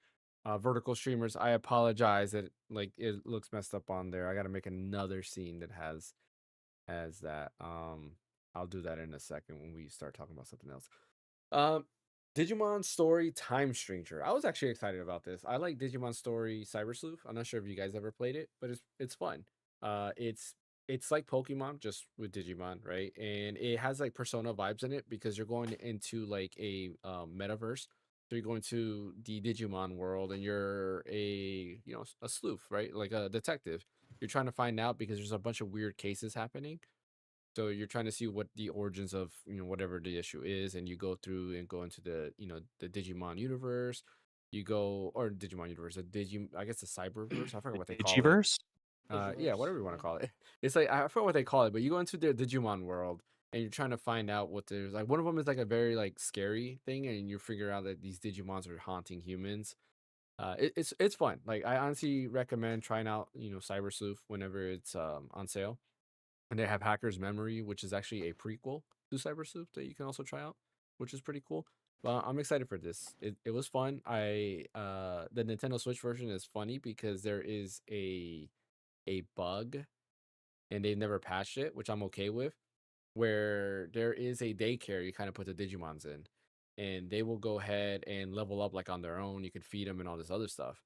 vertical streamers, I apologize that like it looks messed up on there. I got to make another scene that has that. I'll do that in a second when we start talking about something else. Um, Digimon Story Time Stranger. I was actually excited about this. I like Digimon Story Cyber Sleuth. I'm not sure if you guys ever played it, but it's fun. It's like Pokemon just with Digimon, right? And it has like Persona vibes in it because you're going into like a metaverse. So you're going to the Digimon world and you're a sleuth, right? Like a detective. You're trying to find out because there's a bunch of weird cases happening, so you're trying to see what the origins of whatever the issue is, and you go through and go into the Digimon universe. You go or Digimon universe, I guess the Cyberverse. I forgot The what they call it. Digiverse? Yeah, Digiverse, whatever you want to yeah. call it. It's like I forgot what they call it, but you go into the Digimon world and you're trying to find out what there's like. One of them is like a very like scary thing, and you figure out that these Digimons are haunting humans. It's fun. Like I honestly recommend trying out Cyber Sleuth whenever it's on sale. And they have Hacker's Memory, which is actually a prequel to Cyber Sleuth that you can also try out, which is pretty cool. But I'm excited for this. It was fun. The Nintendo Switch version is funny because there is a bug and they've never patched it, which I'm okay with. where there is a daycare you kind of put the Digimons in, and they will go ahead and level up like on their own. You can feed them and all this other stuff.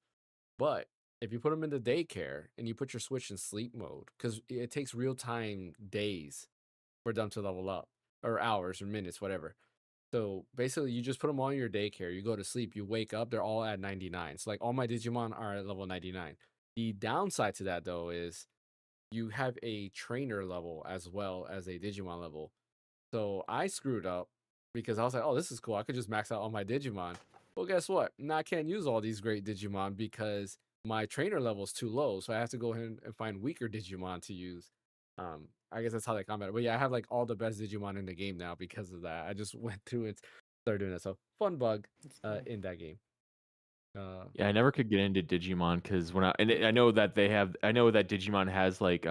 But if you put them in the daycare and you put your Switch in sleep mode, because it takes real time days for them to level up, or hours or minutes, whatever. So basically, you just put them all in your daycare. You go to sleep, you wake up, they're all at 99. So like all my Digimon are at level 99. The downside to that though is you have a trainer level as well as a Digimon level. So I screwed up because I was like, oh, this is cool. I could just max out all my Digimon. Well, guess what? Now I can't use all these great Digimon because my trainer level is too low. So I have to go ahead and find weaker Digimon to use. I guess that's how they combat it. But yeah, I have like all the best Digimon in the game now because of that. I just went through and started doing that. So fun bug in that game. Yeah, I never could get into Digimon because I know that Digimon has like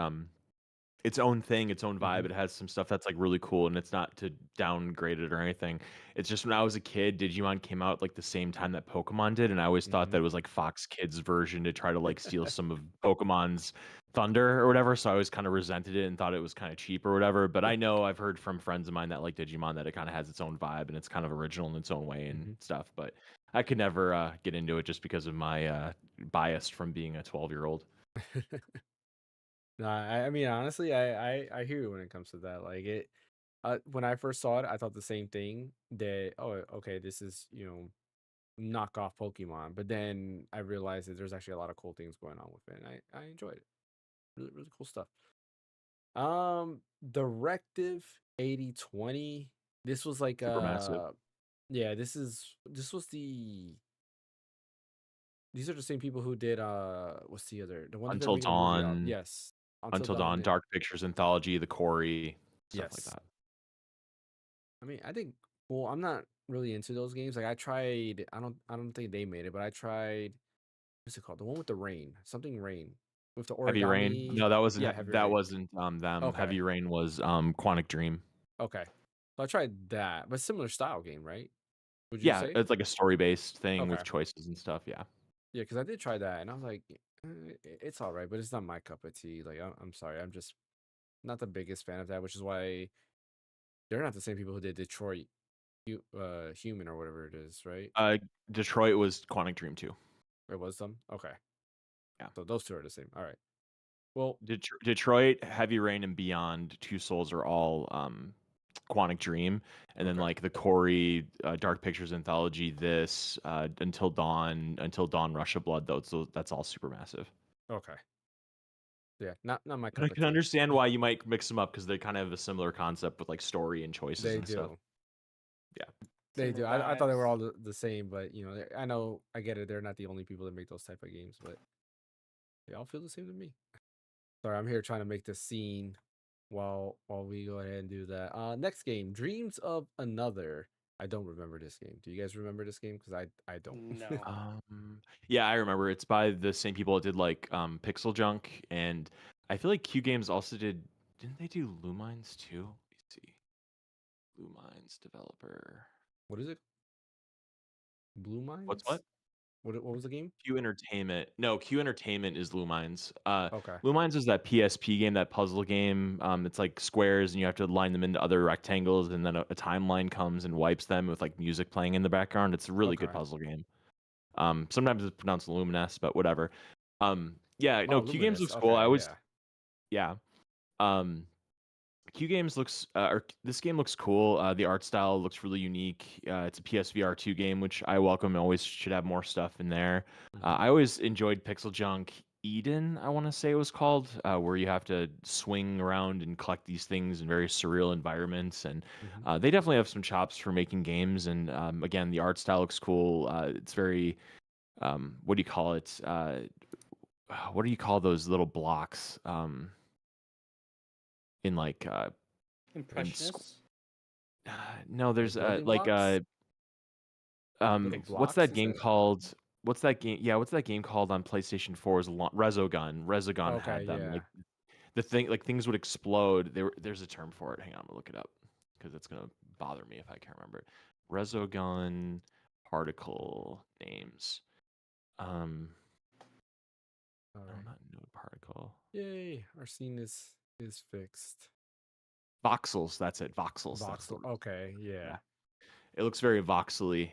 its own thing, its own vibe. It has some stuff that's like really cool, and it's not to downgrade it or anything. It's just when I was a kid, Digimon came out like the same time that Pokemon did, and I always thought that it was like Fox Kids' version to try to like steal some of Pokemon's thunder or whatever. So I always kind of resented it and thought it was kind of cheap or whatever. But I know I've heard from friends of mine that like Digimon that it kind of has its own vibe and it's kind of original in its own way and stuff. But I could never get into it just because of my bias from being a 12-year-old. No, I mean honestly, I hear you when it comes to that. Like it, when I first saw it, I thought the same thing. That okay, this is knockoff Pokemon. But then I realized that there's actually a lot of cool things going on with it, and I enjoyed it. Really really cool stuff. Directive 8020. This was like Supermassive. yeah. This was these are the same people who did what's the one that they're Until making a movie of? Dawn, Yes, Until Dawn, did. Dark Pictures Anthology, The Quarry, stuff like Yes. that. I mean, I think well, I'm not really into those games. Like I tried, I don't think they made it, but I tried what's it called? The one with the rain. Something rain. With the Heavy Rain. origami. No, that wasn't Yeah, Heavy that Rain. wasn't them. Okay. Heavy Rain was Quantic Dream. Okay. So I tried that, but similar style game, right? Would you Yeah, say? it's like a story-based thing Okay. with choices and stuff. Yeah. Yeah, because I did try that, and I was like, it's all right, but it's not my cup of tea. Like, I'm sorry, I'm just not the biggest fan of that, which is why they're not the same people who did Detroit, Human or whatever it is, right? Detroit was Quantic Dream too. It was them. Okay. Yeah. So those two are the same. All right. Well, Detroit, Heavy Rain, and Beyond Two Souls are all Quantic Dream, and then like the Quarry, Dark Pictures Anthology, this Until Dawn, Rush of Blood. That's all Supermassive. okay. Yeah, not my But I cup of can tea. understand why you might mix them up because they kind of have a similar concept with like story and choices They and stuff. do. Yeah. They Similar do. I thought they were vibes. all the same, but I know I get it. They're not the only people that make those type of games, but they all feel the same to me. Sorry, I'm here trying to make the scene while we go ahead and do that. Next game, Dreams of Another. I don't remember this game. Do you guys remember this game? Because I don't. No. Yeah, I remember. It's by the same people that did like Pixel Junk, and I feel like Q Games also did. Didn't they do Lumines too? Let me see. Lumines developer. What is it? Blue Mines? What's what? What was the game? Q Entertainment. No, Q Entertainment is Lumines. Okay. Lumines is that PSP game, that puzzle game. It's like squares, and you have to line them into other rectangles, and then a timeline comes and wipes them with like music playing in the background. It's a really good Okay. puzzle game. Sometimes it's pronounced Lumines, but whatever. Yeah, no, Oh, Q Games Luminous. looks cool. I Okay, always, yeah. yeah. Q Games looks, or this game looks cool. The art style looks really unique. It's a PSVR 2 game, which I welcome. Always should have more stuff in there. I always enjoyed Pixel Junk Eden, I want to say it was called, where you have to swing around and collect these things in very surreal environments. And they definitely have some chops for making games. And again, the art style looks cool. It's very, what do you call it? What do you call those little blocks? In like Impressionists? no, there's building like blocks? Like what's blocks, that you game said? called? What's that game? Yeah, what's that game called on PlayStation 4? Is Resogun. Resogun Okay, had them. yeah. Like the thing, like things would explode. There's a term for it. Hang on, I'm gonna look it up because it's gonna bother me if I can't remember it. Resogun particle names. All No, right. not node particle. Yay, our scene is fixed. Voxels, that's it. Voxels. That's the Voxel. Okay, yeah. It looks very voxely.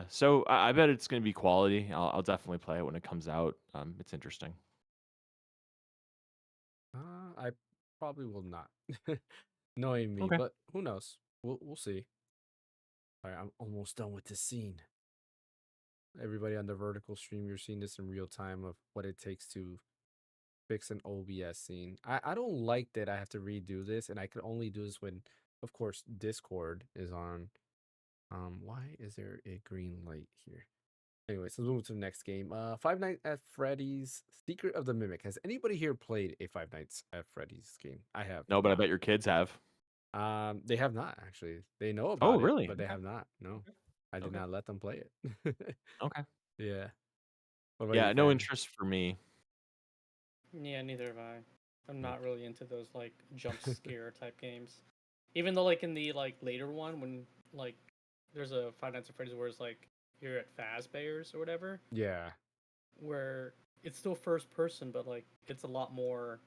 So I bet it's going to be quality. I'll definitely play it when it comes out. It's interesting. I probably will not, knowing me, Okay. but who knows? We'll see. All right, I'm almost done with this scene. Everybody on the vertical stream, you're seeing this in real time of what it takes to fix an OBS scene. I don't like that I have to redo this, and I can only do this when, of course, Discord is on. Why is there a green light here? Anyways, let's move to the next game. Five Nights at Freddy's Secret of the Mimic. Has anybody here played a Five Nights at Freddy's game? I have. No, but I not. bet your kids have. They have not actually. They know Oh, about it, really? but they have not. No, I did Okay. not let them play it. Okay. Yeah. What about Yeah, you, no Fan? interest for me. Yeah, neither have I. I'm Mm. not really into those like jump scare type games. Even though like in the like later one when like there's a Five Nights at Freddy's where it's like you're at Fazbear's or whatever, Yeah. where it's still first person, but like it's a lot more.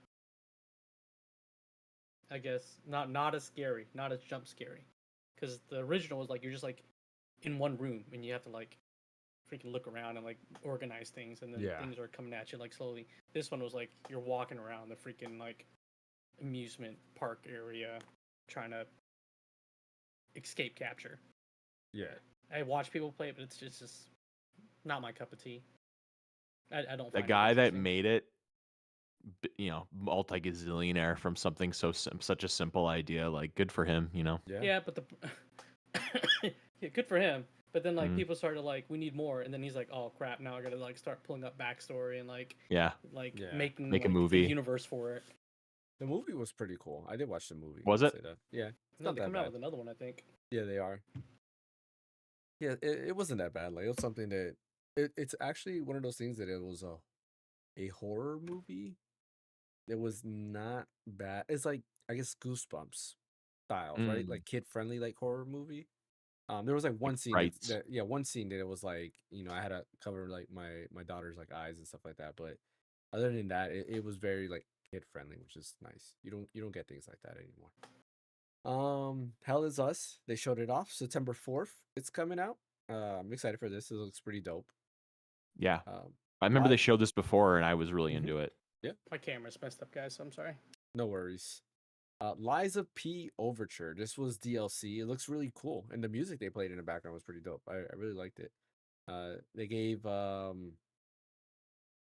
I guess not as scary, not as jump scary, because the original was like you're just like in one room and you have to like freaking look around and like organize things, and then Yeah. things are coming at you like slowly. This one was like you're walking around the freaking like amusement park area trying to escape capture. Yeah. I watch people play it, but it's just not my cup of tea. I don't. The Find guy it that interesting. made it, multi-gazillionaire from something such a simple idea. Like, good for him. Yeah. Yeah, but the yeah, good for him. But then like Mhm. people started like we need more, and then he's like, oh crap, now I gotta like start pulling up backstory and like Yeah. Yeah. making Make a like, movie. the universe for it. The movie was pretty cool. I did watch the movie. Was I'll it? say that. Yeah. It's No, not they that coming out bad. with another one, I think. Yeah, they are. Yeah, it wasn't that bad. Like it was something that it's actually one of those things that it was a horror movie. It was not bad. It's like I guess Goosebumps styles, right? Mm. Like kid friendly, like horror movie. There was like one scene Right. one scene that it was like I had to cover like my daughter's like eyes and stuff like that. But other than that, it was very like kid friendly, which is nice. You don't get things like that anymore. Hell is Us. They showed it off September 4th. It's coming out. I'm excited for this. It looks pretty dope. Yeah. I remember they Li- showed this before, and I was really Mhm. into it. My camera's messed up, guys. So I'm sorry. No worries. Liza P Overture. This was DLC. It looks really cool, and the music they played in the background was pretty dope. I really liked it. They gave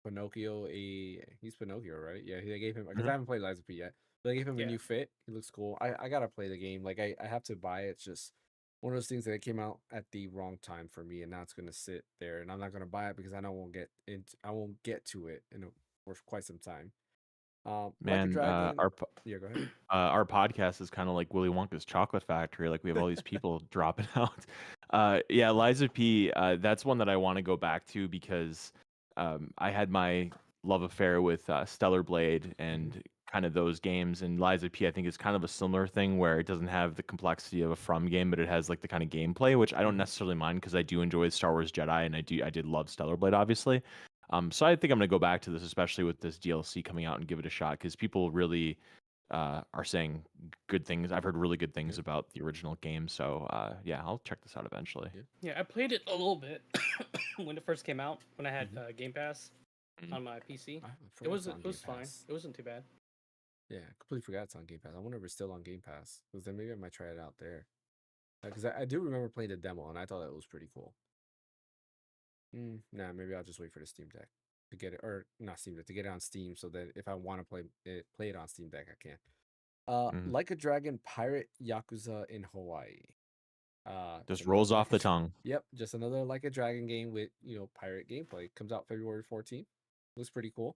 Pinocchio he's Pinocchio, right? Yeah, they gave him because I haven't played Liza P yet. But they gave him a Yeah. new fit. He looks cool. I gotta play the game. Like I have to buy it. It's just one of those things that it came out at the wrong time for me, and now it's gonna sit there, and I'm not gonna buy it because I know I won't get to it for quite some time. Like a Man, Dragon. Yeah, go ahead. our podcast is kind of like Willy Wonka's chocolate factory. Like, we have all these people dropping out. Yeah, Liza P. That's one that I want to go back to because I had my love affair with Stellar Blade and kind of those games. And Liza P. I think is kind of a similar thing where it doesn't have the complexity of a From game, but it has like the kind of gameplay, which I don't necessarily mind because I do enjoy Star Wars Jedi, and I did love Stellar Blade, obviously. So I think I'm gonna go back to this, especially with this DLC coming out, and give it a shot because people really are saying good things. I've heard really good things about the original game, so yeah, I'll check this out eventually. Yeah, I played it a little bit when it first came out when I had Game Pass Mhm. on my PC. I It was forgot it's on Game fine. Pass. It wasn't too bad. Yeah, I completely forgot it's on Game Pass. I wonder if it's still on Game Pass because then maybe I might try it out there. Because I do remember playing the demo and I thought that was pretty cool. Nah, maybe I'll just wait for the Steam Deck to get it, or not Steam Deck, to get it on Steam, so that if I want to play it on Steam Deck, I can. Like a Dragon Pirate Yakuza in Hawaii. Just rolls off the Like tongue. Yep, just another Like a Dragon game with pirate gameplay. Comes out February 14th. Looks pretty cool.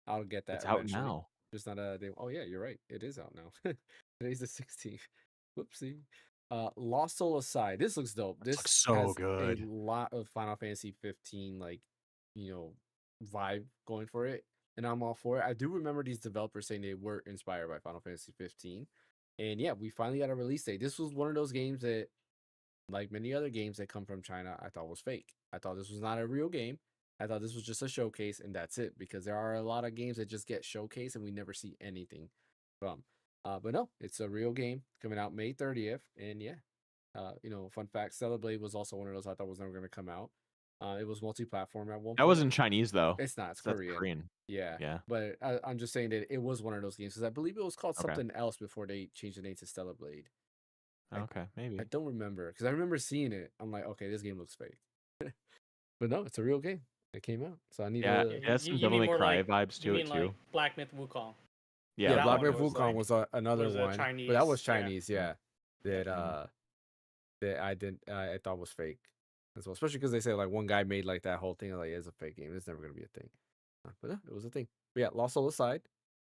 I'll get that It's out eventually. now. Just not a. Oh yeah, you're right. It is out now. Today's the 16th. Whoopsie. Lost Soul Aside. This looks dope. This looks so has good. a lot of Final Fantasy 15 vibe going for it, and I'm all for it. I do remember these developers saying they were inspired by Final Fantasy 15, and yeah, we finally got a release date. This was one of those games that, like many other games that come from China, I thought was fake. I thought this was not a real game. I thought this was just a showcase, and that's it. Because there are a lot of games that just get showcased and we never see anything from. But no, it's a real game coming out May 30th, and yeah, fun fact: Stellar Blade was also one of those I thought was never going to come out. It was multi-platform at one That point. wasn't Chinese though. It's not. It's That's Korean. Korean. Yeah. Yeah. But I'm just saying that it was one of those games because I believe it was called Okay. something else before they changed the name to Stellar Blade. Okay, maybe. I don't remember because I remember seeing it. I'm like, okay, this game looks fake. But no, it's a real game. It came out, so I need Yeah, to. it has some You Devil mean May more Cry like vibes you to mean it too. like Black Myth Wukong? Yeah, Yeah, that Black one Myth was Wukong like- was another was a one, but that Chinese, was yeah. Chinese. Yeah, that that I didn't. I thought was fake as well, especially because they say like one guy made like that whole thing. Like, it's a fake game. It's never gonna be a thing. But no, it was a thing. But yeah, Lost Soul Aside,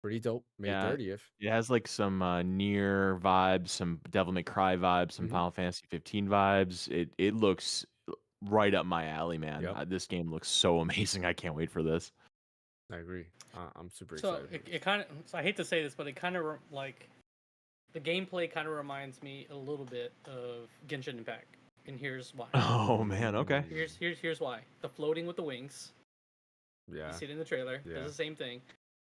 pretty dope. May Yeah. 30th. It has like some Nier vibes, some Devil May Cry vibes, some Mhm. Final Fantasy 15 vibes. It looks right up my alley, man. Yep. This game looks so amazing. I can't wait for this. I agree. I'm super So excited. it kind of. So I hate to say this, but it kind of like the gameplay kind of reminds me a little bit of Genshin Impact, and here's why. Oh man, okay. Here's why. The floating with the wings. Yeah. You see it in the trailer. Yeah. Does the same thing.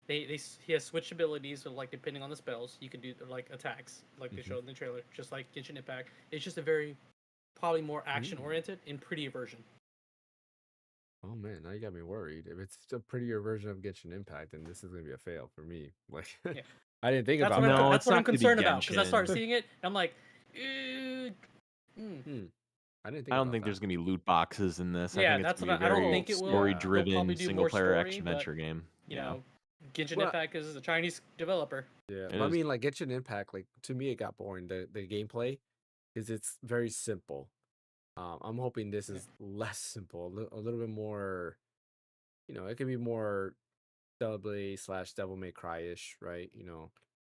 He has switch abilities, so like depending on the spells, you can do like attacks, like they showed in the trailer, just like Genshin Impact. It's just a very probably more action oriented and prettier version. Oh man, now you got me worried. If it's a prettier version of Genshin Impact, then this is gonna be a fail for me. Like, Yeah. I didn't think That's about what that. No, that's it's what I'm not gonna be concerned about because I Genshin. started seeing it and I'm like, I didn't think. I don't about think that. there's gonna be loot boxes in this. Yeah, I think it's that's gonna what be I a don't very think it will. story-driven, They'll probably do more single-player story, action adventure but, game. You Yeah. know, Genshin Well- Impact is a Chinese developer. Yeah, It but I is. mean, like Genshin Impact, like to me, it got boring. The gameplay is it's very simple. I'm hoping this is less simple, a little bit more. It could be more Celebrate / Devil May Cry-ish, right? In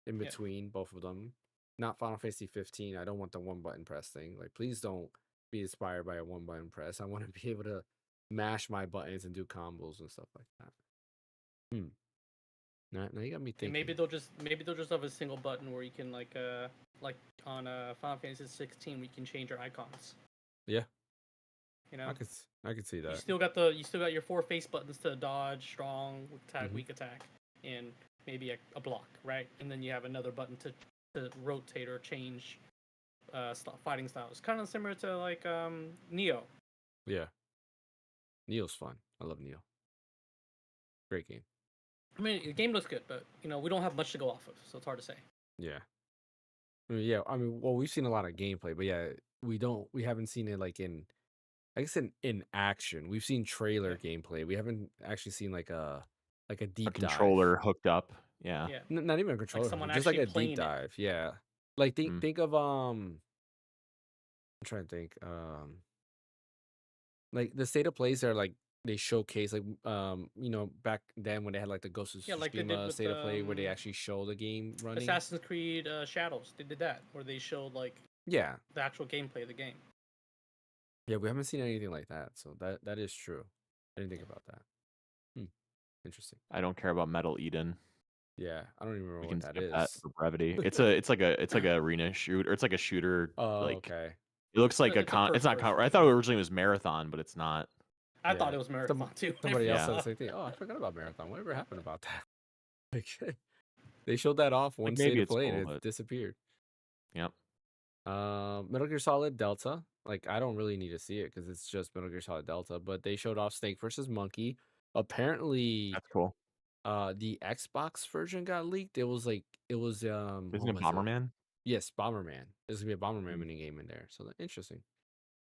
Yeah. between both of them. Not Final Fantasy 15. I don't want the one button press thing. Like, please don't be inspired by a one button press. I want to be able to mash my buttons and do combos and stuff like that. Now you got me thinking. And maybe they'll just have a single button where you can like on Final Fantasy 16 we can change our icons. Yeah. You know, I could see you that. still got your 4 face buttons to dodge, strong, attack, weak attack, and maybe a block, right? And then you have another button to rotate or change fighting styles. Kind of similar to like Neo. Yeah. Neo's fun. I love Neo. Great game. I mean, the game looks good, but we don't have much to go off of, so it's hard to say. Yeah. Well, we've seen a lot of gameplay, but yeah, we haven't seen it like in, I guess in action. We've seen trailer gameplay. We haven't actually seen like a deep controller dive. hooked up. Yeah. Yeah. Not even a controller, someone just like actually a playing deep it. dive. Yeah. Like think of I'm trying to think like the state of plays are like they showcase like back then when they had like the Ghost of like they did Tsushima with, state of play where they actually show the game running. Assassin's Creed Shadows, they did that where they showed like Yeah. the actual gameplay of the game. Yeah, we haven't seen anything like that, so that is true. I didn't think about that. Interesting. I don't care about Metal Eden. Yeah, I don't even remember We can what that skip that is. for brevity. It's like a arena shoot, or it's like a shooter. Oh, like okay. it looks like It's a it's not. first-person I thought it originally was Marathon, but it's not. I Yeah. thought it was Marathon too. Somebody else Yeah. said the same thing. Oh, I forgot about Marathon. Whatever happened about that? Like, they showed that off one maybe state of it's play cool, and it but- disappeared. Yep. Metal Gear Solid Delta. Like, I don't really need to see it because it's just Metal Gear Solid Delta. But they showed off Snake versus Monkey. Apparently, That's cool. the Xbox version got leaked. It was Isn't what it was Bomberman? Yes, Bomberman. There's gonna be a Bomberman mini game in there. So interesting.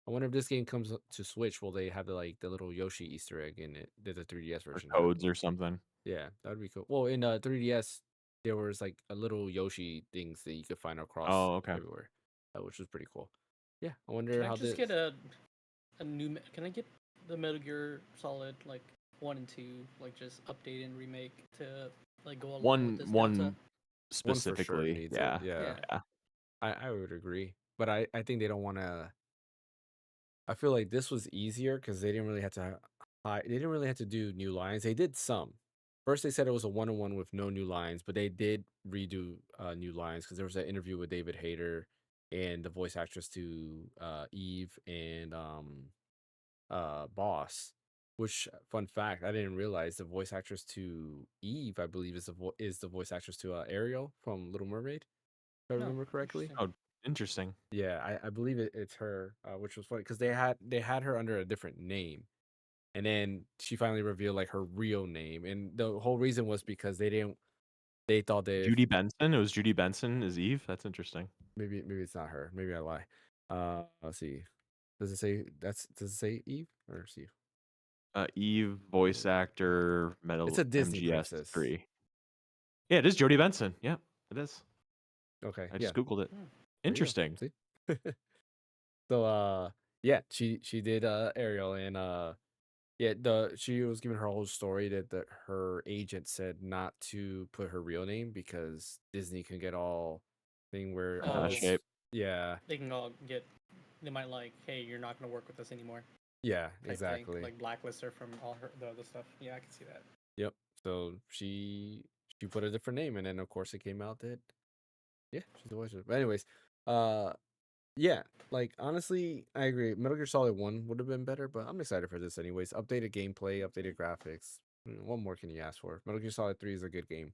I wonder if this game comes to Switch. Will they have the little Yoshi Easter egg in it? There's a 3DS Or version. codes or something? Yeah, that would be cool. Well, in 3DS, there was like a little Yoshi things that you could find across okay. everywhere, which was pretty cool. Yeah, I wonder Can I how just this. get a new? Can I get the Metal Gear Solid like 1 and 2 like just update and remake to like go along with this Delta? One specifically. needs it, Yeah. yeah. I would agree, but I think they don't want to. I feel like this was easier because they didn't really have to. They didn't really have to do new lines. They did some. First, they said it was a 1-on-1 with no new lines, but they did redo new lines because there was an interview with David Hayter and the voice actress to Eve and Boss. Which fun fact, I didn't realize the voice actress to Eve, I believe, is the voice actress to Ariel from Little Mermaid, if I No, remember correctly. interesting. Oh, interesting. Yeah, I believe it's her, which was funny because they had her under a different name, and then she finally revealed like her real name, and the whole reason was because they thought that Judy Benson. It was Judy Benson as Eve. That's interesting. maybe it's not her, maybe I lie. Let's see, does it say Eve or Steve? Eve voice actor, It's Metal a Disney MGS princess. 3. Yeah, it is Jodie Benson. Yeah, it is. Okay, I yeah, just googled it. Hmm. there you go. Interesting. See, so yeah, she did Ariel, and yeah, she was giving her whole story that her agent said not to put her real name because Disney can get all thing where Bent out all of Oh. this, shape. yeah, They can all get. They might like, hey, you're not gonna work with us anymore. yeah, Type exactly. Thing. Like blacklist her from all the other stuff. Yeah, I can see that. Yep. So she put a different name, and then of course it came out that yeah, she's the voice. But anyways, uh, yeah, like honestly, I agree. Metal Gear Solid 1 would have been better, but I'm excited for this anyways. Updated gameplay, updated graphics. What more can you ask for? Metal Gear Solid 3 is a good game,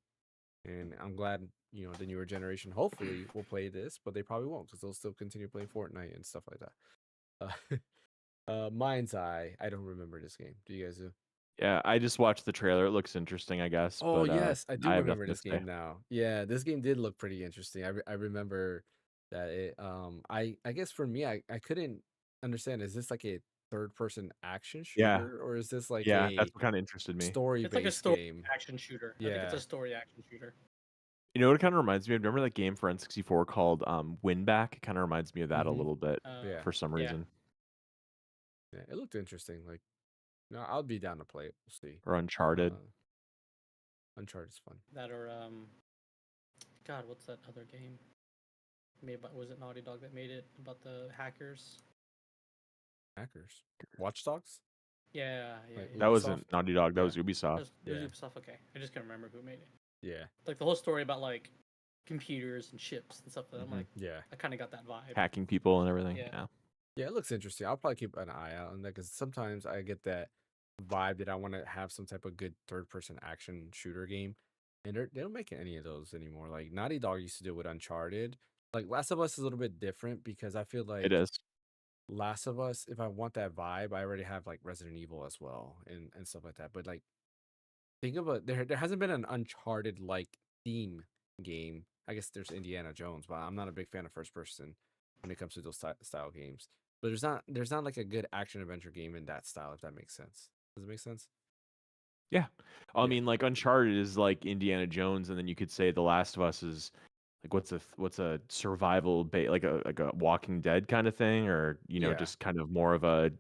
and I'm glad the newer generation hopefully will play this, but they probably won't because they'll still continue playing Fortnite and stuff like that. Mind's Eye. I don't remember this game. Do you guys do? Yeah, I just watched the trailer. It looks interesting, I guess. Oh But yes, I do I have remember nothing to this say. game now. Yeah, this game did look pretty interesting. I remember that it I guess for me I couldn't understand, is this like a third person action Yeah, shooter or is this like yeah, that's a what kind of interested me. story It's like a based story game? action shooter. I think it's Yeah. a story action shooter. You know what it kind of reminds me of? Remember that game for N64 called Winback? It kind of reminds me of that a Mhm. little bit Yeah. for some Yeah. reason. Yeah, it looked interesting. Like no, I'll be down to play it. We'll see. Or Uncharted. Uncharted's fun. That or God, what's that other game? Made by, was it Naughty Dog that made it about the hackers? Hackers. Watch Dogs? Yeah, yeah. Like yeah. That wasn't Ubisoft? Naughty Dog. That Yeah. was Ubisoft. It was Yeah. Ubisoft. Okay, I just can't remember who made it. Yeah. Like the whole story about like computers and chips and stuff. I'm Mhm. like, Yeah. I kind of got that vibe. Hacking people and everything. Yeah. Yeah. Yeah, it looks interesting. I'll probably keep an eye out on that because sometimes I get that vibe that I want to have some type of good third person action shooter game. And they don't make any of those anymore. Like Naughty Dog used to do it with Uncharted. Like Last of Us is a little bit different because I feel It like is. Last of Us, if I want that vibe, I already have like Resident Evil as well and stuff like that. But like think about there hasn't been an Uncharted like theme game. I guess there's Indiana Jones, but I'm not a big fan of first person when it comes to those style games. But there's not like a good action adventure game in that style, if that makes sense. Does it make sense? Yeah. I Yeah. mean, like Uncharted is like Indiana Jones, and then you could say The Last of Us is like what's a survival like a Walking Dead kind of thing, or Yeah. just kind of more of a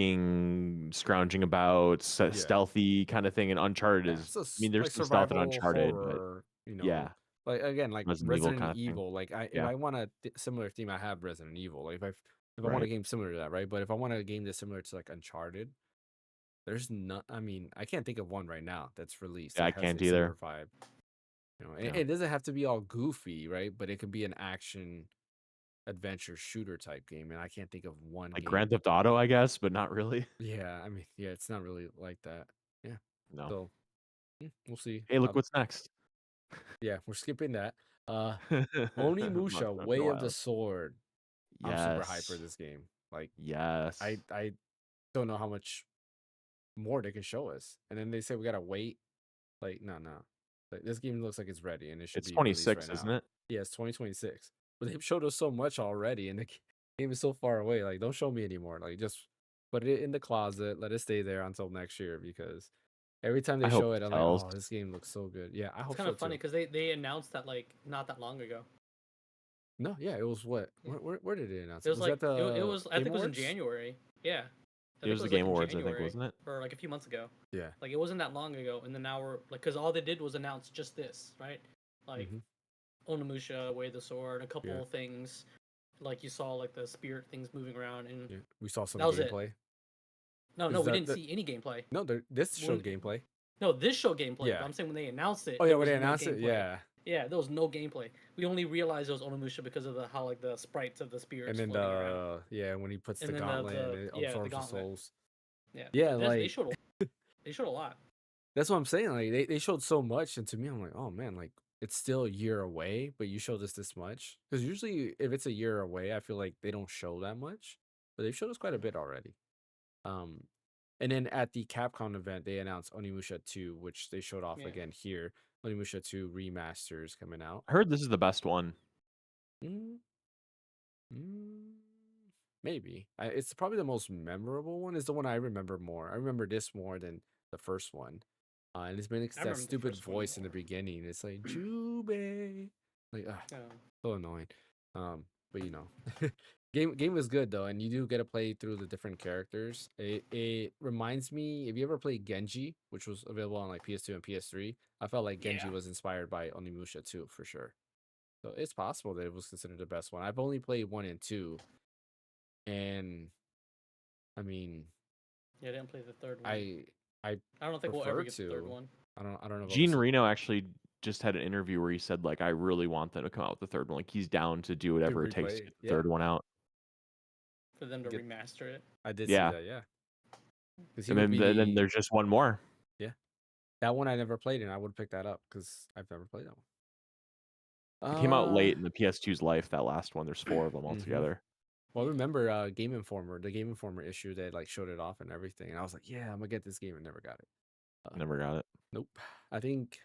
thinking, scrounging about, stealthy kind of thing. And Uncharted Yeah, is, it's I mean, there's like some stealth in survival Uncharted, but horror, yeah, like again, like Resident Evil Resident kind of thing. Evil. Like if Yeah, I want a similar theme, I have Resident Evil. Like if I want a right. game similar to that, right? But if I want a game that's similar to like Uncharted, there's not. I mean, I can't think of one right now that's released Yeah, I that has can't a similar either. vibe. And Yeah. it doesn't have to be all goofy, right? But it could be an action adventure shooter type game, and I can't think of one Like game. Grand Theft Auto, I guess, but not really. Yeah, I mean, yeah, it's not really like that. Yeah, No. so we'll see. Hey, look what's next. Yeah, we're skipping that. Monster Onimusha, Hunter Way of the Wilds. Sword. I'm super hyped for Yes. this game. Like Yes. I don't know how much more they can show us. And then they say we gotta wait. Like, no. Like, this game looks like it's ready and it should It's be released 26, right isn't now. it? Yeah, it's 2026. But they've showed us so much already, and the game is so far away. Like, don't show me anymore. Like, just put it in the closet, let it stay there until next year because every time they I hope show it it, I'm like, sells. oh, this game looks so good. Yeah, I It's hope kind so of funny too. because they announced that like not that long ago. No, yeah, it was what? Yeah. Where did they announce It was like that the it was. I think Game it was in Awards? January. Yeah. It was the like, Game in Awards, I think, January, wasn't it? or like a few months ago. Yeah. Like it wasn't that long ago, and then now we're like, because all they did was announce just this, right? Like Mhm. Onimusha, Way of the Sword, a couple Yeah. of things, like you saw like the spirit things moving around, and Yeah. We saw some that was it. gameplay. No, Is we that didn't the- see any gameplay. No, this showed When- gameplay. No, this show gameplay. Yeah. But I'm saying when they announced it. Oh yeah, there when they was no announced it, gameplay. yeah. Yeah, there was no gameplay. We only realized it was Onimusha because of how like the sprites of the spirits And then floating around. when he puts And the then gauntlet and it the absorbs the gauntlet. souls. Yeah, Yeah, they like showed They showed a lot. That's what I'm saying. Like they showed so much, and to me, I'm like, oh man, like it's still a year away, but you showed us this much. Because usually, if it's a year away, I feel like they don't show that much, but they've showed us quite a bit already. Um, and then at the Capcom event, they announced Onimusha 2, which they showed off Yeah. again here. Onimusha 2 remasters coming out. I heard this is the best one. Mm, mm, maybe it's probably the most memorable one. Is the one I remember more. I remember this more than the first one. And it's mainly 'cause I that remember the stupid first one voice in the more. beginning. It's like Jube, like Yeah. so annoying. But you know, game was good though, and you do get to play through the different characters. It reminds me, if you ever played Genji, which was available on like PS2 and PS3, I felt like Genji Yeah. was inspired by Onimusha 2 for sure. So it's possible that it was considered the best one. I've only played 1 and 2, and I mean, Yeah, I didn't play the third one. I I don't think we'll ever prefer get the third to. one. I don't know. If I'll Gene see- Reno actually just had an interview where he said like I really want them to come out with the third one. Like he's down to do whatever it takes to replay, get the yeah. third one out. For them to Get- remaster it. I did Yeah. see that, yeah. Because And then there's just one more. that one I never played, and I would pick that up because I've never played that one. It came out late in the PS2's life. That last one. There's 4 of them Mhm. altogether. Well, I remember the Game Informer issue, they like showed it off and everything, and I was like, yeah, I'm gonna get this game, and never got it. Never got it. Nope. I think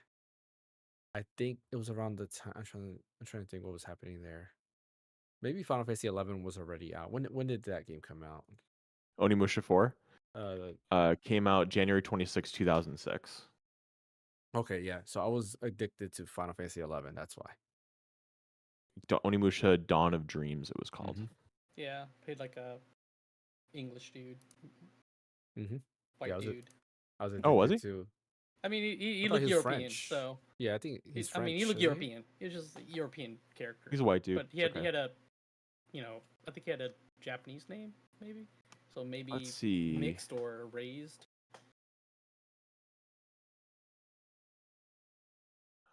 it was around the time I'm trying to think what was happening there. Maybe Final Fantasy 11 was already out. When did that game come out? Onimusha 4 Uh, came out January 26, 2006. okay, yeah. So I was addicted to Final Fantasy 11. That's why. Onimusha Dawn of Dreams, it was called. Mhm. Yeah, played like a English dude. Mhm. White Yeah, I was a- dude. I was Oh, was addicted to. I mean, he I thought looked he was European, French. so Yeah, I think he's French. I mean, he looked isn't European. He was just a European character. He's a white dude. But he It's had okay. he had a, I think he had a Japanese name, maybe. So maybe Let's see. mixed or raised.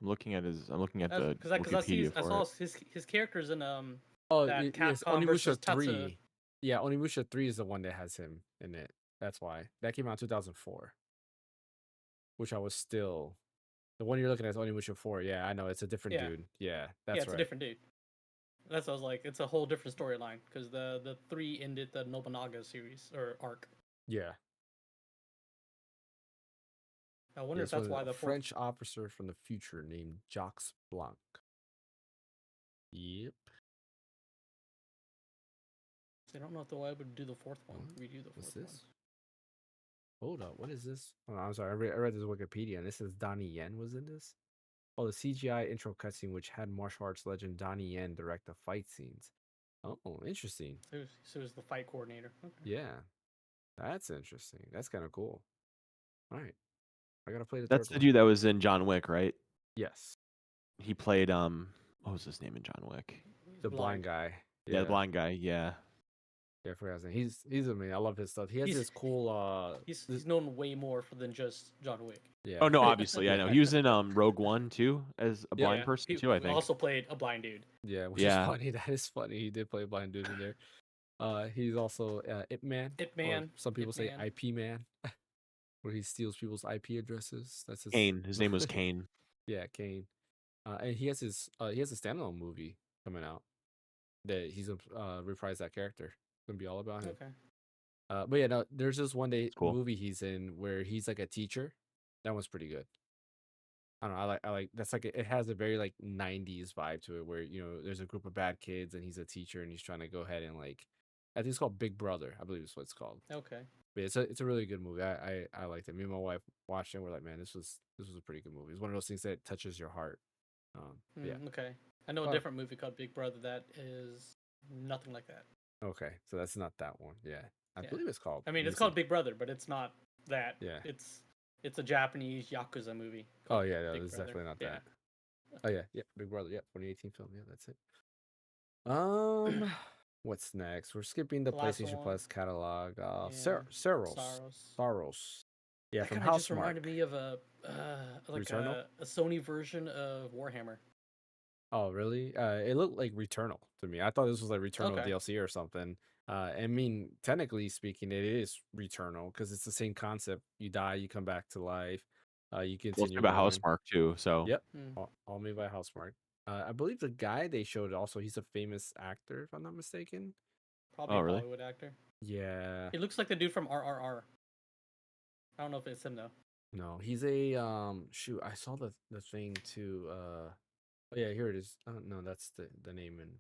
I'm looking at the Because I Wikipedia I for saw it. his characters in Oh, that yes, Capcom versus Onimusha 3. Tatsu. Yeah, Onimusha 3 is the one that has him in it. That's why. That came out in 2004. Which I was still. The one you're looking at is Onimusha 4. Yeah, I know. It's a different Yeah. dude. Yeah, that's Yeah, it's right. a different dude. That's what I was like. It's a whole different storyline because the 3 ended the Nobunaga series or arc. Yeah. I wonder if This was that's why a the fourth. French officer from the future named Jacques Blanc. Yep. I don't know if they'll ever do the fourth one. What? Redo the What's fourth this? Hold up. What is this? Oh, I'm sorry. I read this Wikipedia, and this is Donnie Yen was in this. Oh, the CGI intro cutscene, which had martial arts legend Donnie Yen direct the fight scenes. Oh, interesting. one. So it was the fight coordinator. Okay. Yeah, that's interesting. That's kind of cool. All right, I gotta play the That's third the one. dude that was in John Wick, right? Yes, He played what was his name in John Wick? He's the blind guy. Yeah, the blind guy. Yeah. Yeah, I forgot his name. He's amazing. I love his stuff. He has He's- this cool. He's known way more than just John Wick. Yeah. Oh no, obviously I know. He was in Rogue One too as a Yeah. blind person He too. I think. also played a blind dude. Yeah, which Yeah. is funny. That is funny. He did play a blind dude in there. He's also Ip Man. Ip or Man. Some people Ip say Man. IP Man, where he steals people's IP addresses. That's his Kane. His name was Kane. Yeah, Kane. And he has a standalone movie coming out that he's gonna reprise that character. It's gonna be all about him. Okay. But yeah, no, there's this one day Cool. movie he's in where he's like a teacher. That one's pretty good. I don't know. I like that's like it has a very like 90s vibe to it, where there's a group of bad kids and he's a teacher and he's trying to go ahead and like, I think it's called Big Brother. I believe is what it's called. Okay. But yeah, it's a really good movie. I liked it. Me and my wife watched it. And we're like, man, this was a pretty good movie. It's one of those things that touches your heart. Yeah. Okay. I know a Well- different movie called Big Brother that is nothing like that. Okay, so that's not that one. Yeah, I Yeah. believe it's called. I mean, let it's me called see. Big Brother, but it's not that. Yeah. It's a Japanese Yakuza movie. Oh called yeah, no, Big it's Brother. definitely not Yeah. that. Oh yeah, Big Brother. Yeah, 2018 film. Yeah, that's it. What's next? We're skipping the The last PlayStation one. Plus catalog. Yeah. Saros. Saros. Yeah, That from kind of just Housemarque. reminded me of a Returnal? a Sony version of Warhammer. Oh really? It looked like Returnal to me. I thought this was like Returnal Okay. DLC or something. I mean, technically speaking, it is Returnal because it's the same concept. You die, you come back to life. You Well, it's continue about going. Housemark too. So Yep, Mm. all made by Housemark. I believe the guy they showed also, he's a famous actor, if I'm not mistaken. Probably Oh, a really? Hollywood actor. Yeah. He looks like the dude from RRR. I don't know if it's him though. No, he's a shoot, I saw the thing too. Oh yeah, here it is. No, that's the name. And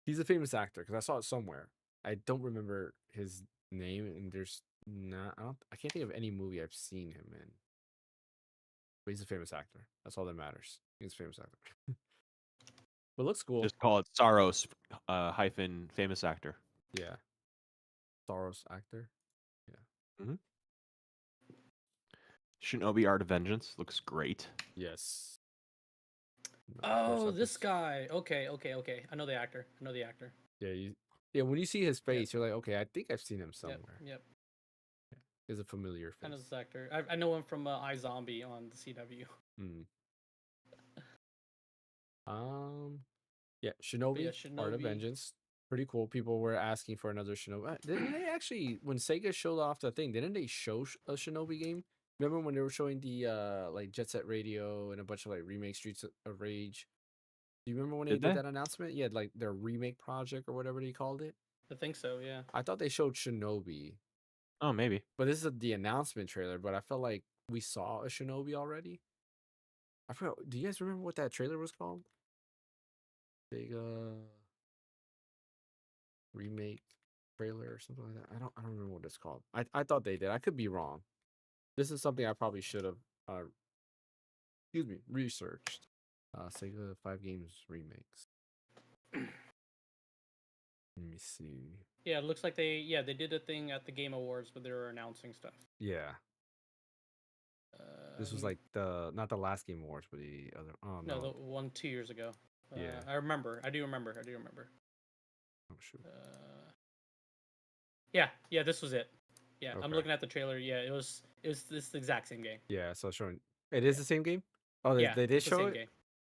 he's a famous actor because I saw it somewhere. I don't remember his name, and there's not. I can't think of any movie I've seen him in. But he's a famous actor. That's all that matters. He's a famous actor. But looks cool. just call it Saros hyphen famous actor. Yeah. Soros actor. Yeah. Shinobi Art of Vengeance looks great. Yes. Oh, this guy. Okay. I know the actor. Yeah, when you see his face, you're like, okay, I think I've seen him somewhere. Yep. He's a familiar I know face. this actor. I know him from iZombie on the CW. Yeah, Shinobi, Art of Shinobi. Vengeance. Pretty cool. People were asking for another Shinobi. Didn't they actually, when Sega showed off the thing, didn't they show a Shinobi game? Remember when they were showing the like Jet Set Radio and a bunch of like remake Streets of Rage? Do you remember when they Did did they? that announcement? Yeah, like their remake project or whatever they called it. I think so. Yeah. I thought they showed Shinobi, Oh, maybe. but this is the announcement trailer. But I felt like we saw a Shinobi already. I forgot. Do you guys remember what that trailer was called? Big remake trailer or something like that. I don't remember what it's called. I thought they did. I could be wrong. This is something I probably should have researched. Sega 5 games remakes. Let me see. Yeah, it looks like they did a thing at the Game Awards where they were announcing stuff. Yeah. This was like not the last Game Awards, but the other. Oh no, the one 2 years ago. Yeah. I remember. I do remember. Oh shoot. Yeah, this was it. Yeah, I'm Okay. looking at the trailer. Yeah, it was this exact same game. Yeah, so showing it is the same game. Oh, they did it's the show same it. game.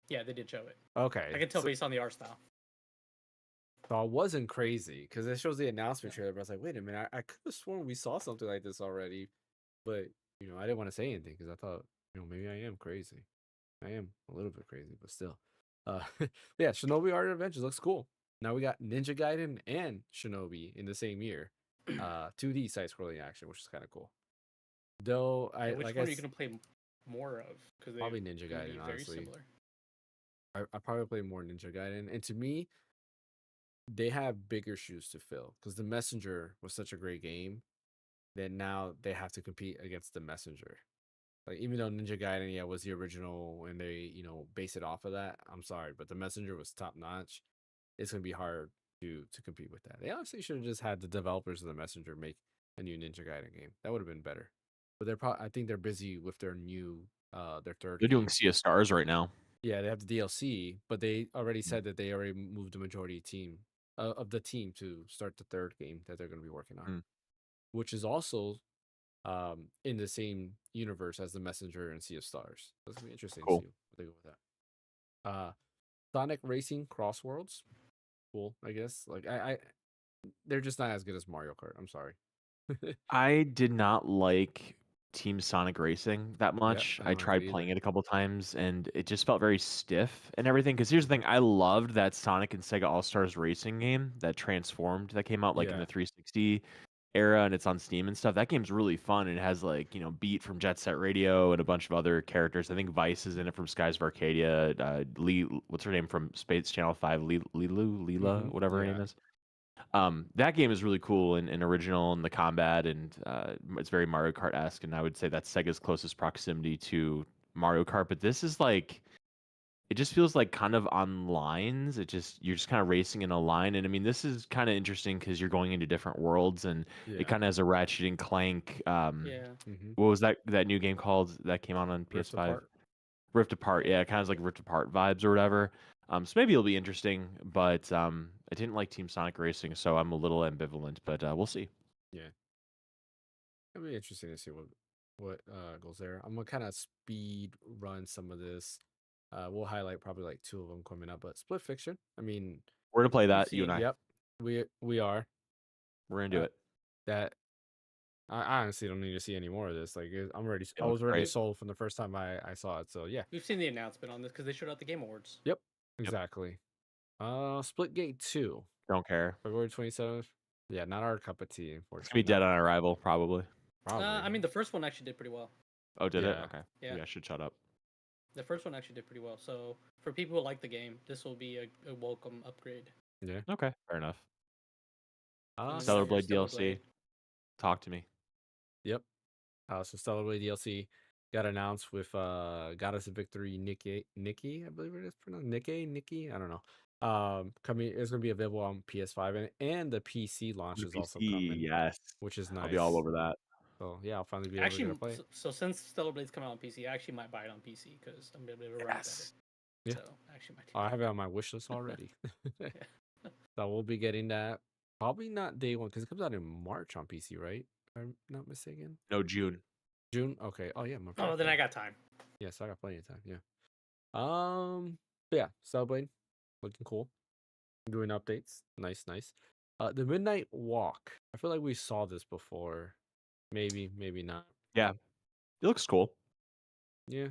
Yeah, they did show it. Okay, I can tell so, based on the art style. so I wasn't crazy because it shows the announcement trailer. But I was like, wait a minute, I could have sworn we saw something like this already, but I didn't want to say anything because I thought maybe I am crazy. I am a little bit crazy, but still. Yeah, Shinobi Art of Adventures looks cool. Now we got Ninja Gaiden and Shinobi in the same year. 2D side-scrolling action, which is kind of cool. Though Which one are you gonna play more of? Because probably Ninja Gaiden. very Honestly, similar. I probably play more Ninja Gaiden, and to me, they have bigger shoes to fill because the Messenger was such a great game that now they have to compete against the Messenger. Like even though Ninja Gaiden was the original and they base it off of that, I'm sorry, but the Messenger was top notch. It's gonna be hard to compete with that. They honestly should have just had the developers of the Messenger make a new Ninja Gaiden game. That would have been better. But I think they're busy with their new their third. They're game. doing Sea of Stars right now. Yeah, they have the DLC, but they already said that they already moved the majority of the team to start the third game that they're going to be working on, which is also in the same universe as the Messenger and Sea of Stars. That's gonna be interesting to see what they go with that. Sonic Racing Cross Worlds, cool, I guess. Like they're just not as good as Mario Kart. I'm sorry. I did not like Team Sonic Racing that much. I I don't like tried it playing either. it a couple times and it just felt very stiff and everything. Because here's the thing, I loved that Sonic and Sega All Stars Racing game that transformed that came out like in Yeah. the 360 era and it's on Steam and stuff. That game's really fun and it has like Beat from Jet Set Radio and a bunch of other characters. I think Vice is in it from Skies of Arcadia. What's her name from Space Channel 5? Leela, whatever her name is. That game is really cool and original in the combat, and it's very Mario Kart-esque, and I would say that's Sega's closest proximity to Mario Kart. But this is like, it just feels like kind of on lines. You're just kind of racing in a line, and I mean, this is kind of interesting because you're going into different worlds, and it kind of has a Ratchet and Clank. What was that new game called that came out on Rift PS5? Apart. Rift Apart, yeah, kind of like Rift Apart vibes or whatever. So maybe it'll be interesting, but I didn't like Team Sonic Racing, so I'm a little ambivalent, but we'll see. Yeah, it'll be interesting to see what goes there. I'm gonna kind of speed run some of this. We'll highlight probably like two of them coming up, but Split Fiction. I mean, We're gonna play that, you seen- and I. yep, We are. We're into it. That I honestly don't need to see any more of this. Like I It was looks already great. sold from the first time I saw it. So yeah. We've seen the announcement on this because they showed out the Game Awards. Yep. Exactly. Splitgate 2, Don't care. February 27th. Yeah, not our cup of tea, It's gonna be unfortunately. dead on arrival, probably. Probably. I mean, the first one actually did pretty well. Oh, did it? Yeah. Okay. Yeah. Maybe I should shut up. The first one actually did pretty well. So for people who like the game, this will be a welcome upgrade. Yeah. Okay, fair enough. And then Stellar you got your Blade DLC. Talk to me. Yep. So Stellar Blade DLC got announced with Goddess of Victory Nikki, I believe it is pronounced Nikki. I don't know. Coming, it's gonna be available on PS5 and the PC launch is also coming. Yes. Which is nice. I'll be all over that. So yeah, I'll finally be able to play it. So since Stellar Blade's coming out on PC, I actually might buy it on PC because I'm gonna be able to run it better. Yeah. So I actually might. I have it on my wish list already. So we'll be getting that probably not day one because it comes out in March on PC, right? If I'm not mistaken. No, June. June. Okay. Oh yeah. My Oh, then I got time. Yeah, so I got plenty of time. Yeah. But yeah, Cellblade, looking cool. Doing updates. Nice. The Midnight Walk. I feel like we saw this before. Maybe not. Yeah, it looks cool. Yeah.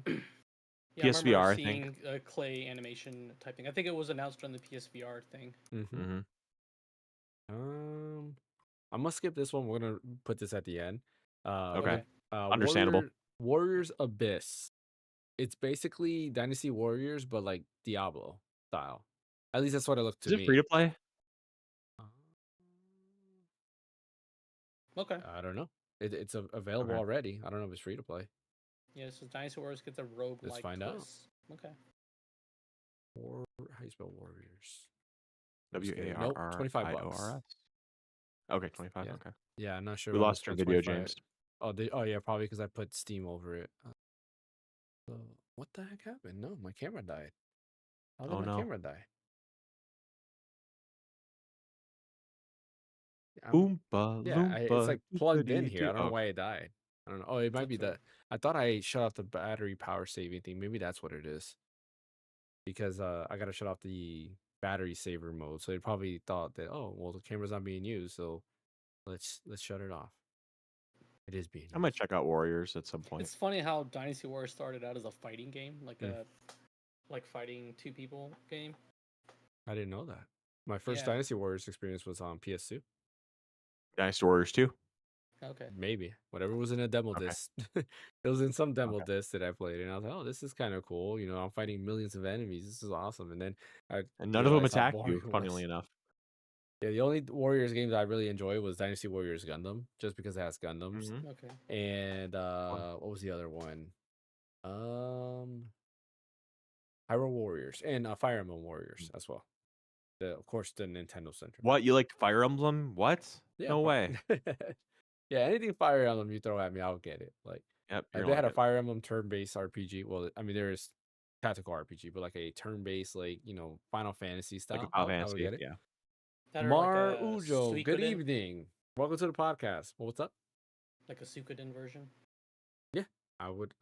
Yeah, I PSVR, remember I seeing think. a clay animation type thing. I think it was announced on the PSVR thing. Mm-hmm. I'm gonna skip this one. We're gonna put this at the end. Okay. Understandable. Warriors Abyss. It's basically Dynasty Warriors, but like Diablo style. At least that's what it looked to me. Is it free to play? Okay. I don't know. It's available already. I don't know if it's free to play. Yeah, so Dynasty Warriors gets a rogue. Let's find out. Okay. How you spell Warriors? WARR. Nope, $25. Okay, 25. Yeah. Okay. Yeah, I'm not sure. We lost your video, 25. James. Oh yeah, probably because I put Steam over it. What the heck happened? No, my camera died. How did my camera die? It's like plugged in here. I don't know why it died. I don't know. Oh, it might be I thought I shut off the battery power saving thing. Maybe that's what it is. Because I gotta shut off the battery saver mode. So they probably thought that, oh well, the camera's not being used, so let's shut it off. It is being used. I might check out Warriors at some point. It's funny how Dynasty Warriors started out as a fighting game, like fighting two people game. I didn't know that. My first Dynasty Warriors experience was on PS2. Dynasty Warriors 2? Okay. Maybe. Whatever was in a demo disc. It was in some demo disc that I played, and I was like, oh, this is kind of cool. You know, I'm fighting millions of enemies. This is awesome. And then none of them attack you, funnily enough. Yeah, the only Warriors games I really enjoyed was Dynasty Warriors Gundam, just because it has Gundams. Okay. And what was the other one? Hyrule Warriors and Fire Emblem Warriors as well. Of course, the Nintendo Center. What, you like Fire Emblem? What? Yeah, no way. Yeah, anything Fire Emblem you throw at me, I'll get it. Like, yep, if they had a Fire Emblem turn-based RPG. Well, I mean, there is tactical RPG, but like a turn-based, like, you know, Final Fantasy style, like a Final I Fantasy, would get it. Yeah. Mar Ujo, good evening. Welcome to the podcast. What's up? Like a Suikoden version. Yeah, I would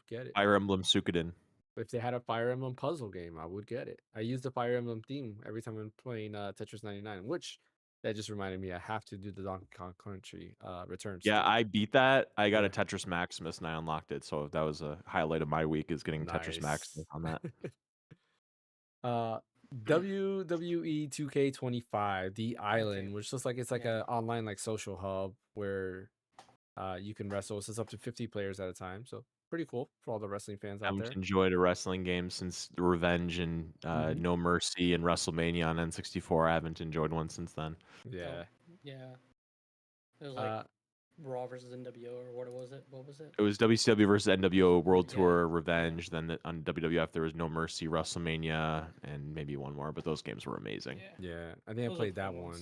get it. Fire Emblem Suikoden. If they had a Fire Emblem puzzle game, I would get it. I use the Fire Emblem theme every time I'm playing Tetris 99, which that just reminded me I have to do the Donkey Kong Country Returns. Yeah, I beat that. I got a Tetris Maximus and I unlocked it. So that was a highlight of my week, is getting Tetris Maximus on that. WWE 2K25, The Island, which looks like it's like an online like social hub where you can wrestle. It's up to 50 players at a time. So pretty cool for all the wrestling fans out there. I've enjoyed a wrestling game since Revenge and No Mercy and WrestleMania on N64. I haven't enjoyed one since then. Yeah. Yeah. It was like Raw versus NWO, or what was it? What was it? It was WCW versus NWO World Tour Revenge. Then on WWF there was No Mercy, WrestleMania, and maybe one more. But those games were amazing. Yeah, I think I played that one.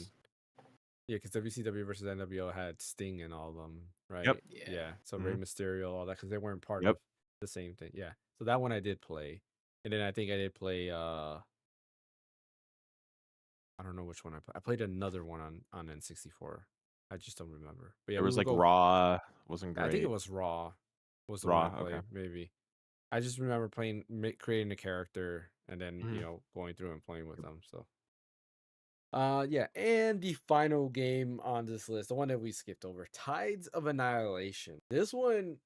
Yeah, because WCW versus NWO had Sting and all of them, right? Yep. Yeah. So Rey Mysterio, all that, because they weren't part of the same thing. Yeah. So that one I did play, and then I think I did play. I don't know which one I played. I played another one on N64. I just don't remember. But yeah, it was like Raw. Wasn't great. I think it was Raw. Was the Raw? One I played, maybe. I just remember creating a character, and then you know going through and playing with them. So Yeah, and the final game on this list, the one that we skipped over, Tides of Annihilation. This one,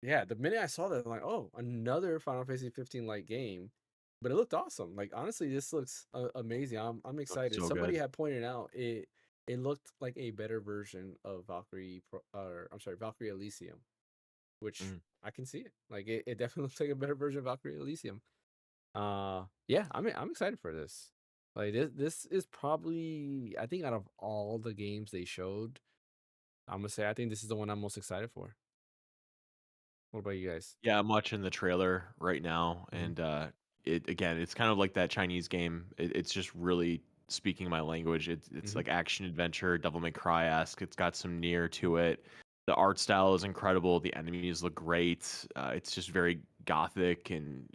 yeah, the minute I saw that, I'm like, oh, another Final Fantasy 15 like game, but it looked awesome. Like honestly, this looks amazing. I'm excited. so Somebody good. had pointed out it looked like a better version of Valkyrie Elysium, which I can see it. Like it definitely looks like a better version of Valkyrie Elysium. Yeah, I'm excited for this. Like this is probably, I think, out of all the games they showed, I'm gonna say I think this is the one I'm most excited for. What about you guys? Yeah, I'm watching the trailer right now, Mhm. and it's kind of like that Chinese game. It's just really speaking my language. It's Mhm. like action adventure, Devil May Cry-esque. It's got some near to it. The art style is incredible. The enemies look great. It's just very gothic and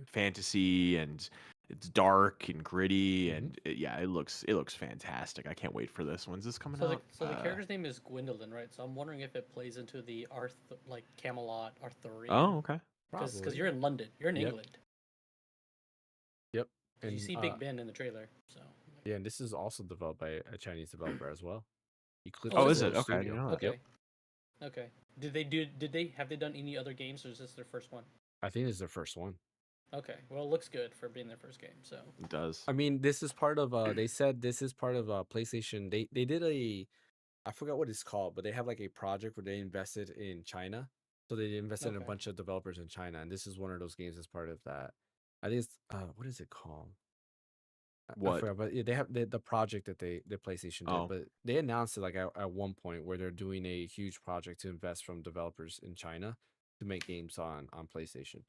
fantasy, and it's dark and gritty, Mhm. and it looks fantastic. I can't wait for this. When's this coming So out? the character's name is Gwendolyn, right? So I'm wondering if it plays into the like Camelot Arthurian. Oh, okay. Because Probably. you're in London, you're in Yep. England. Yep. 'Cause you And see Big Ben in the trailer. So yeah, and this is also developed by a Chinese developer as well. Eclipse Oh, is is it? it? Okay, I Studio. didn't know that. Okay. Yep. Okay. Have they done any other games, or is this their first one? I think this is their first one. Okay. Well, it looks good for being their first game. So It does. I mean, this is part of they said this is part of PlayStation. They did I forgot what it's called, but they have like a project where they invested in China. So they invested in a Okay. bunch of developers in China, and this is one of those games as part of that. I think it's what is it called? I What? forgot, but yeah, they have the project that the PlayStation did, Oh. but they announced it like at one point where they're doing a huge project to invest from developers in China to make games on PlayStation.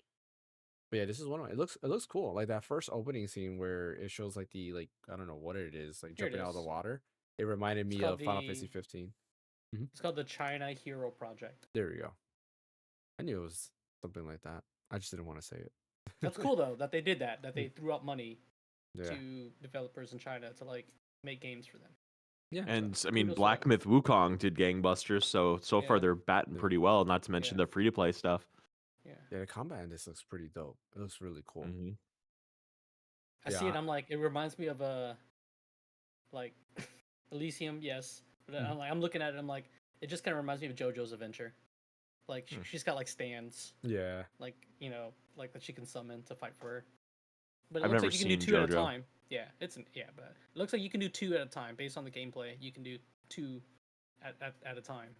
But yeah, this is one of it looks cool. Like that first opening scene where it shows like the I don't know what it is, like Here it jumping out of the is. water. It reminded It's me called of Final Fantasy 15. It's called the China Hero Project. There we go. I knew it was something like that. I just didn't want to say it. That's cool though that they did that. That they threw out money Yeah. to developers in China to like make games for them. Yeah. And So, I mean, kudos to Black them. Myth Wukong did gangbusters, so far Yeah. they're batting Yeah. pretty well. Not to mention Yeah. the free to play stuff. Yeah. Yeah, the combat in this looks pretty dope. It looks really cool. Mm-hmm. I see it. I'm like, it reminds me of a like Elysium, yes. But I'm looking at it. I'm like, it just kind of reminds me of JoJo's Adventure. Like she's got like stands, Yeah. like like that she can summon to fight for her. But it I've looks never like you can do seen two at a JoJo. time. Yeah, but it looks like you can do two at a time based on the gameplay. You can do two at a time.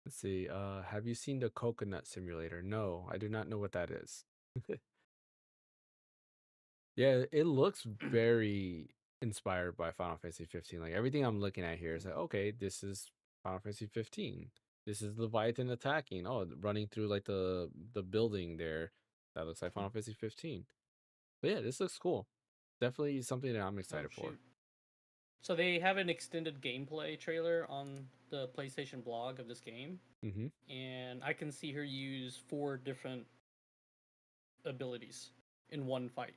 Let's see. Have you seen the Coconut Simulator? No, I do not know what that is. Yeah, it looks very inspired by Final Fantasy 15. Like everything I'm looking at here is like, okay, this is Final Fantasy 15. This is Leviathan attacking. Oh, running through like the building there. That looks like Final Fantasy 15. But yeah, this looks cool. Definitely something that I'm excited for. Shoot. So they have an extended gameplay trailer on the PlayStation blog of this game, and I can see her use 4 different abilities in one fight.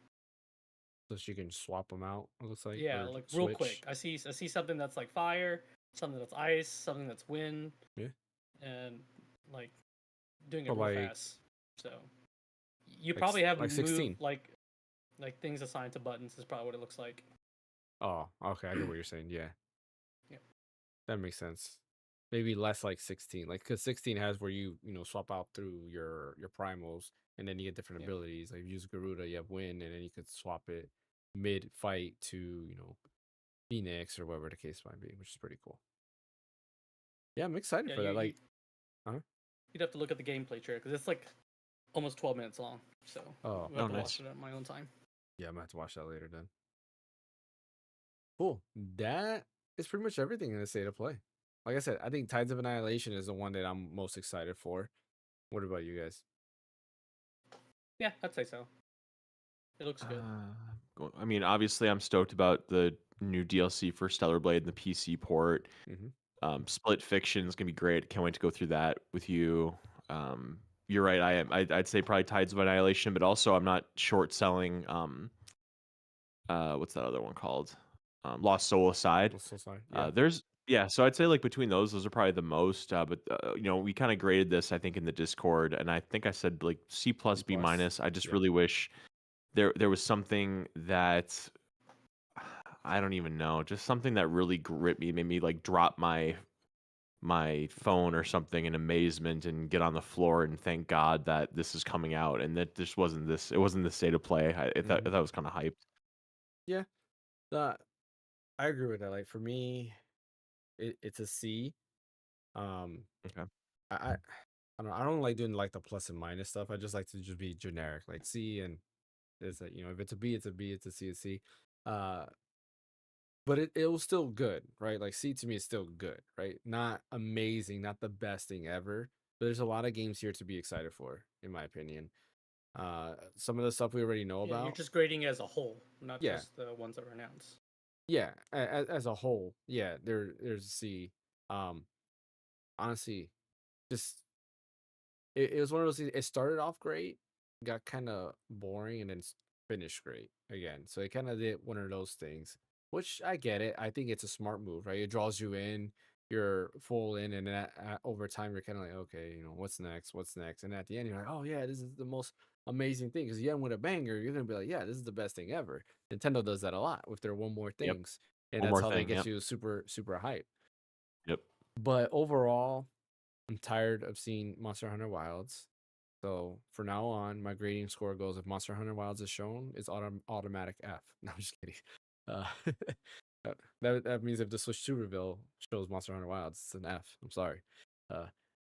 So she can swap them out. It looks like Yeah, or like real switch. quick. I see something that's like fire, something that's ice, something that's wind. Yeah. And like doing it But, real like- fast. So you Like probably have like 16. like things assigned to buttons is probably what it looks like. Oh, okay. I get what you're saying. Yeah. Yeah. That makes sense. Maybe less like 16. Like because 16 has where you swap out through your primals and then you get different Yeah. abilities. Like if you use Garuda, you have wind, and then you could swap it mid fight to, Phoenix or whatever the case might be, which is pretty cool. Yeah, I'm excited Yeah, for that. Like you'd have to look at the gameplay trailer because it's like almost 12 minutes long. So Oh, we'll have to nice. watch it at my own time. yeah, I'm gonna have to watch that later then. Cool. That is pretty much everything in the state of play. Like I said, I think Tides of Annihilation is the one that I'm most excited for. What about you guys? Yeah, I'd say so. It looks good. I mean, obviously, I'm stoked about the new DLC for Stellar Blade and the PC port. Split Fiction is gonna be great. Can't wait to go through that with you. You're right. I'd say probably Tides of Annihilation, but also I'm not short selling. What's that other one called? Lost Soul Aside. So sorry. Yeah. So I'd say like between those are probably the most. But we kind of graded this, I think, in the Discord, and I think I said like C plus B minus. I just really wish there was something that I don't even know. Just something that really gripped me, made me like drop my phone or something in amazement and get on the floor and thank God that this is coming out and that this wasn't this. It wasn't the state of play. I thought that was kind of hyped. Yeah, I agree with that. Like for me, it's a C. Okay. I I don't like doing like the plus and minus stuff. I just like to just be generic, like C, and it's like, if it's a B, it's a B. It's a C, it's C. Uh, but it was still good, right? Like C to me is still good, right? Not amazing, not the best thing ever. But there's a lot of games here to be excited for, in my opinion. Some of the stuff we already know Yeah, you're about. just grading as a whole, not Yeah, just the ones that were announced. yeah. As a whole, yeah. There's a C. Um, honestly, just it was one of those things. It started off great, got kind of boring, and then finished great again. So it kind of did one of those things, which I get it. I think it's a smart move, right? It draws you in, you're full in, and then over time, you're kind of like, okay, what's next? What's next? And at the end, you're like, oh yeah, this is the most amazing thing. Because you end with a banger, you're gonna be like, yeah, this is the best thing ever. Nintendo does that a lot with their one more Yep. things, and One that's more how they thing. get Yep. you super super hype. Yep. But overall, I'm tired of seeing Monster Hunter Wilds. So for now on, my grading score goes, if Monster Hunter Wilds is shown, it's automatic F. No, I'm just kidding. Uh, that means if the Switch 2 reveal shows Monster Hunter Wilds, it's an F. I'm sorry. Uh,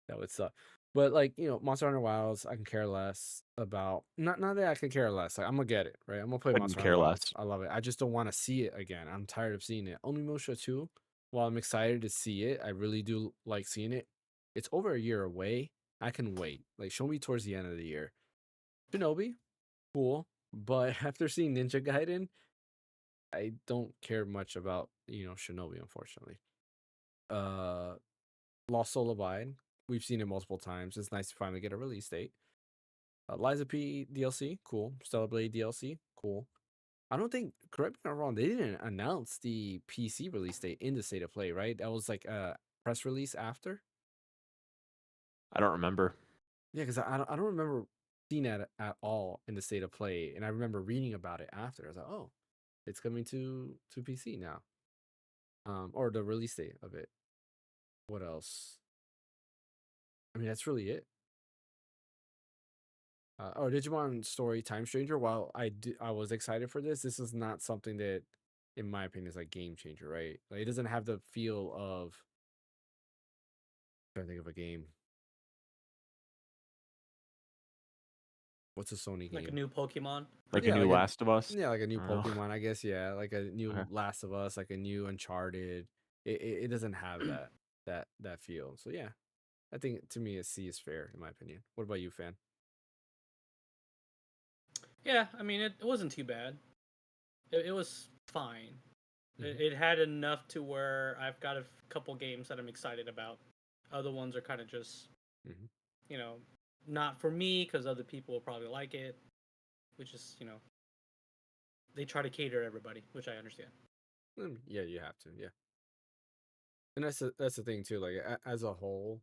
that would suck. But like, Monster Hunter Wilds, I can care less about. Not that I can care less. Like, I'm gonna get it, right? I'm gonna play Couldn't Monster care Hunter less. Wilds. I love it. I just don't want to see it again. I'm tired of seeing it. Onimusha 2, while I'm excited to see it, I really do like seeing it. It's over a year away. I can wait. Like, show me towards the end of the year. Shinobi, cool. But after seeing Ninja Gaiden, I don't care much about, Shinobi, unfortunately. Lost Soul Abide. We've seen it multiple times. It's nice to finally get a release date. Liza P DLC, cool. Stellar Blade DLC, cool. I don't think, correct me if I'm wrong, they didn't announce the PC release date in the state of play, right? That was like a press release after. I don't remember. Yeah, because I don't remember seeing that at all in the state of play, and I remember reading about it after. I was like, oh, it's coming to PC now, or the release date of it. What else? I mean, that's really it. Digimon Story Time Stranger. While I was excited for this, this is not something that, in my opinion, is like game changer, right? Like, it doesn't have the feel of. I'm trying to think of a game. What's a Sony game? Like a new Pokemon. Like Yeah, a new Last of Us. Yeah, like a new I don't know. Pokemon, I guess. Yeah, like a new Okay. Last of Us, like a new Uncharted. It doesn't have that feel. So yeah, I think to me a C is fair in my opinion. What about you, fan? Yeah, I mean it wasn't too bad. It was fine. Mhm. It had enough to where I've got a couple games that I'm excited about. Other ones are kind of just, Mhm. not for me because other people will probably like it. Which is, they try to cater to everybody, which I understand. Yeah, you have to. Yeah, and that's the thing too. Like as a whole,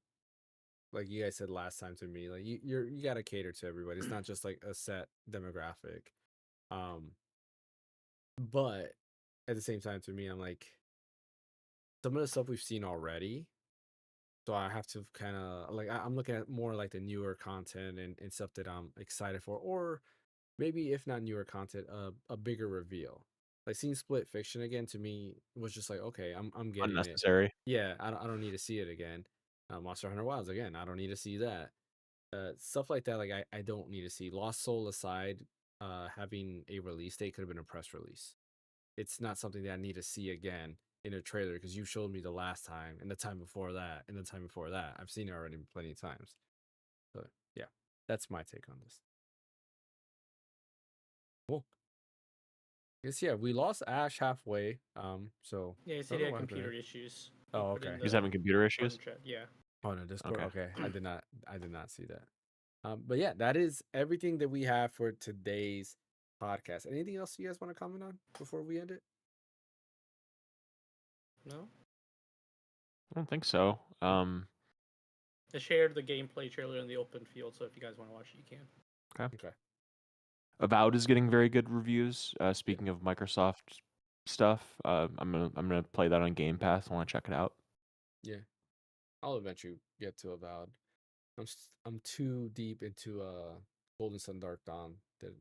like you guys said last time to me, like you gotta cater to everybody. It's not just like a set demographic. Um, but at the same time, to me, I'm like, some of the stuff we've seen already. So I have to kind of like, I'm looking at more like the newer content and stuff that I'm excited for, or maybe if not newer content, a bigger reveal. Like seeing Split Fiction again to me was just like, okay, I'm getting it. Unnecessary. Yeah, I don't need to see it again. Monster Hunter Wilds again, I don't need to see that. Stuff like that, like I don't need to see. Lost Soul aside, having a release date could have been a press release. It's not something that I need to see again in a trailer because you showed me the last time and the time before that and the time before that. I've seen it already plenty of times. So yeah, that's my take on this. Cool. Guess yeah, we lost Ash halfway. So Yeah, he I said don't he know had what happened computer there. issues. Oh, Put in okay. He's the having computer issues. front chat. Yeah. Oh no, Discord. Okay. Okay, I did not see that. But yeah, that is everything that we have for today's podcast. Anything else you guys want to comment on before we end it? No? I don't think so. I shared the gameplay trailer in the open field, so if you guys want to watch it, you can. Okay. About is getting very good reviews. Speaking of Microsoft stuff. I'm gonna play that on Game Pass. I want to check it out. Yeah, I'll eventually get to Avowed. I'm too deep into Golden Sun Dark Dawn that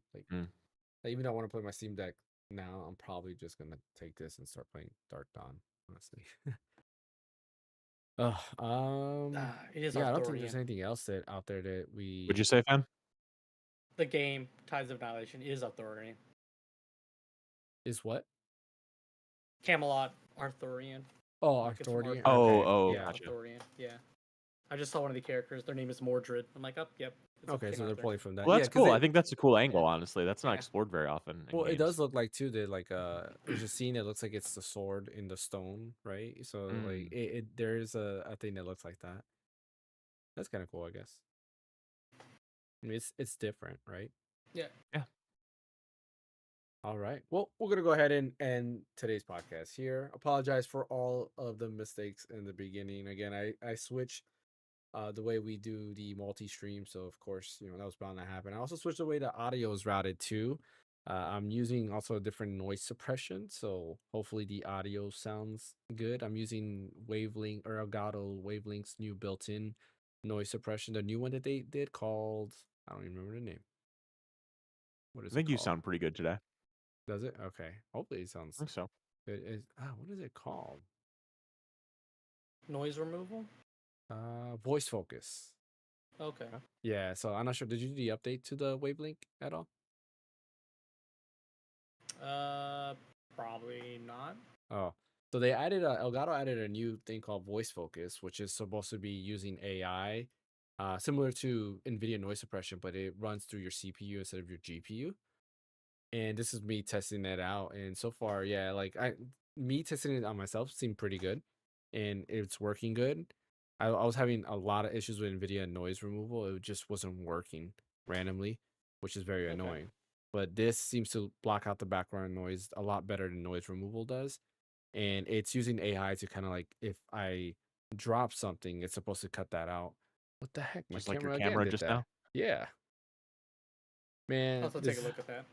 even though I want to play my Steam Deck now, I'm probably just gonna take this and start playing Dark Dawn. Honestly. It is Yeah, I don't think there's Arthurian. anything else out there that we. Would you say, Fan? The game Tides of Annihilation is Arthurian. Is what? Camelot Arthurian. Oh, Like, it's from Arthurian. Oh, yeah. gotcha. Arthurian. Yeah. I just saw one of the characters. Their name is Mordred. I'm like, oh, yep. It's Okay, King so they're Arthur. pulling from that. Well, that's yeah, 'cause cool. they- I think that's a cool angle. Honestly, that's not Yeah. explored very often. In Well, it games. does look like too that like there's a scene that looks like it's the sword in the stone, right? So like there is a thing that looks like that. That's kind of cool, I guess. I mean, it's different, right? Yeah. Yeah. All right. Well, we're gonna go ahead and end today's podcast here. Apologize for all of the mistakes in the beginning. Again, I switched the way we do the multi-stream, so of course, that was bound to happen. I also switched the way the audio is routed too. I'm using also a different noise suppression, so hopefully the audio sounds good. I'm using Wavelength or Elgato Wavelength's new built-in noise suppression, the new one that they did called, I don't even remember the name. What is I think it you called? sound pretty good today. Does it? Okay. Hopefully it I sounds think so. good. What is it called? Noise removal? Voice focus. Okay. Yeah, so I'm not sure. Did you do the update to the Wavelength at all? Probably not. Oh, so they Elgato added a new thing called voice focus, which is supposed to be using AI, similar to NVIDIA noise suppression, but it runs through your CPU instead of your GPU. And this is me testing it out, and so far, yeah, like me testing it on myself seemed pretty good, and it's working good. I was having a lot of issues with NVIDIA noise removal; it just wasn't working randomly, which is very annoying. But this seems to block out the background noise a lot better than noise removal does, and it's using AI to kind of like if I drop something, it's supposed to cut that out. What the heck? My Just like your camera again camera did just that. now? Yeah, man. I'll also take a look at that.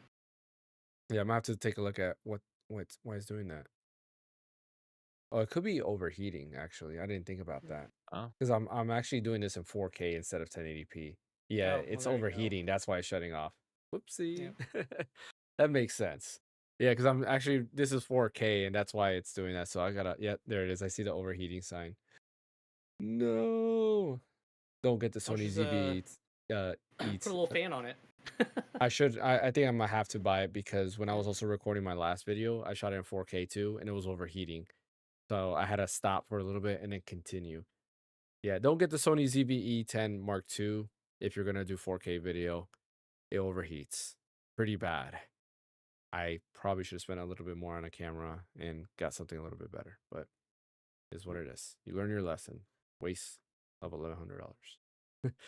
Yeah, I'm gonna have to take a look at why it's doing that. Oh, it could be overheating. Actually, I didn't think about that Oh. because I'm actually doing this in 4K instead of 1080p. Yeah, Oh, well, it's there you go. overheating. That's why it's shutting off. Whoopsie. That makes sense. Yeah, because I'm actually this is 4K and that's why it's doing that. So I gotta. Yeah, there it is. I see the overheating sign. No, don't get the I'll Sony just, ZV. Put a little fan on it. I should. I think I'm gonna have to buy it because when I was also recording my last video, I shot it in 4K too, and it was overheating. So I had to stop for a little bit and then continue. Yeah, don't get the Sony ZV-E10 Mark II if you're gonna do 4K video. It overheats pretty bad. I probably should have spent a little bit more on a camera and got something a little bit better, but it's what it is. You learn your lesson. Waste of $1,100.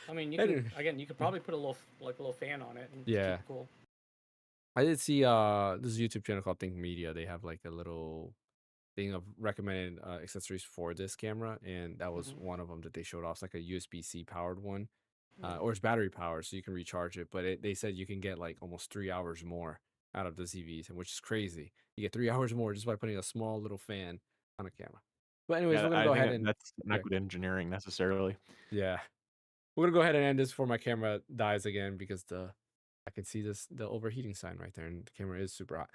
I mean, you Anyway. you could probably put a little fan on it and Yeah. keep it cool. I did see this YouTube channel called Think Media. They have like a little thing of recommended accessories for this camera, and that was one of them that they showed off. It's like a USB-C powered one, or it's battery powered, so you can recharge it. But they said you can get like almost 3 hours more out of the ZVs, which is crazy. You get 3 hours more just by putting a small little fan on a camera. But anyways, we're gonna go ahead and that's not good engineering necessarily. yeah, we're gonna go ahead and end this before my camera dies again because I can see the overheating sign right there, and the camera is super hot.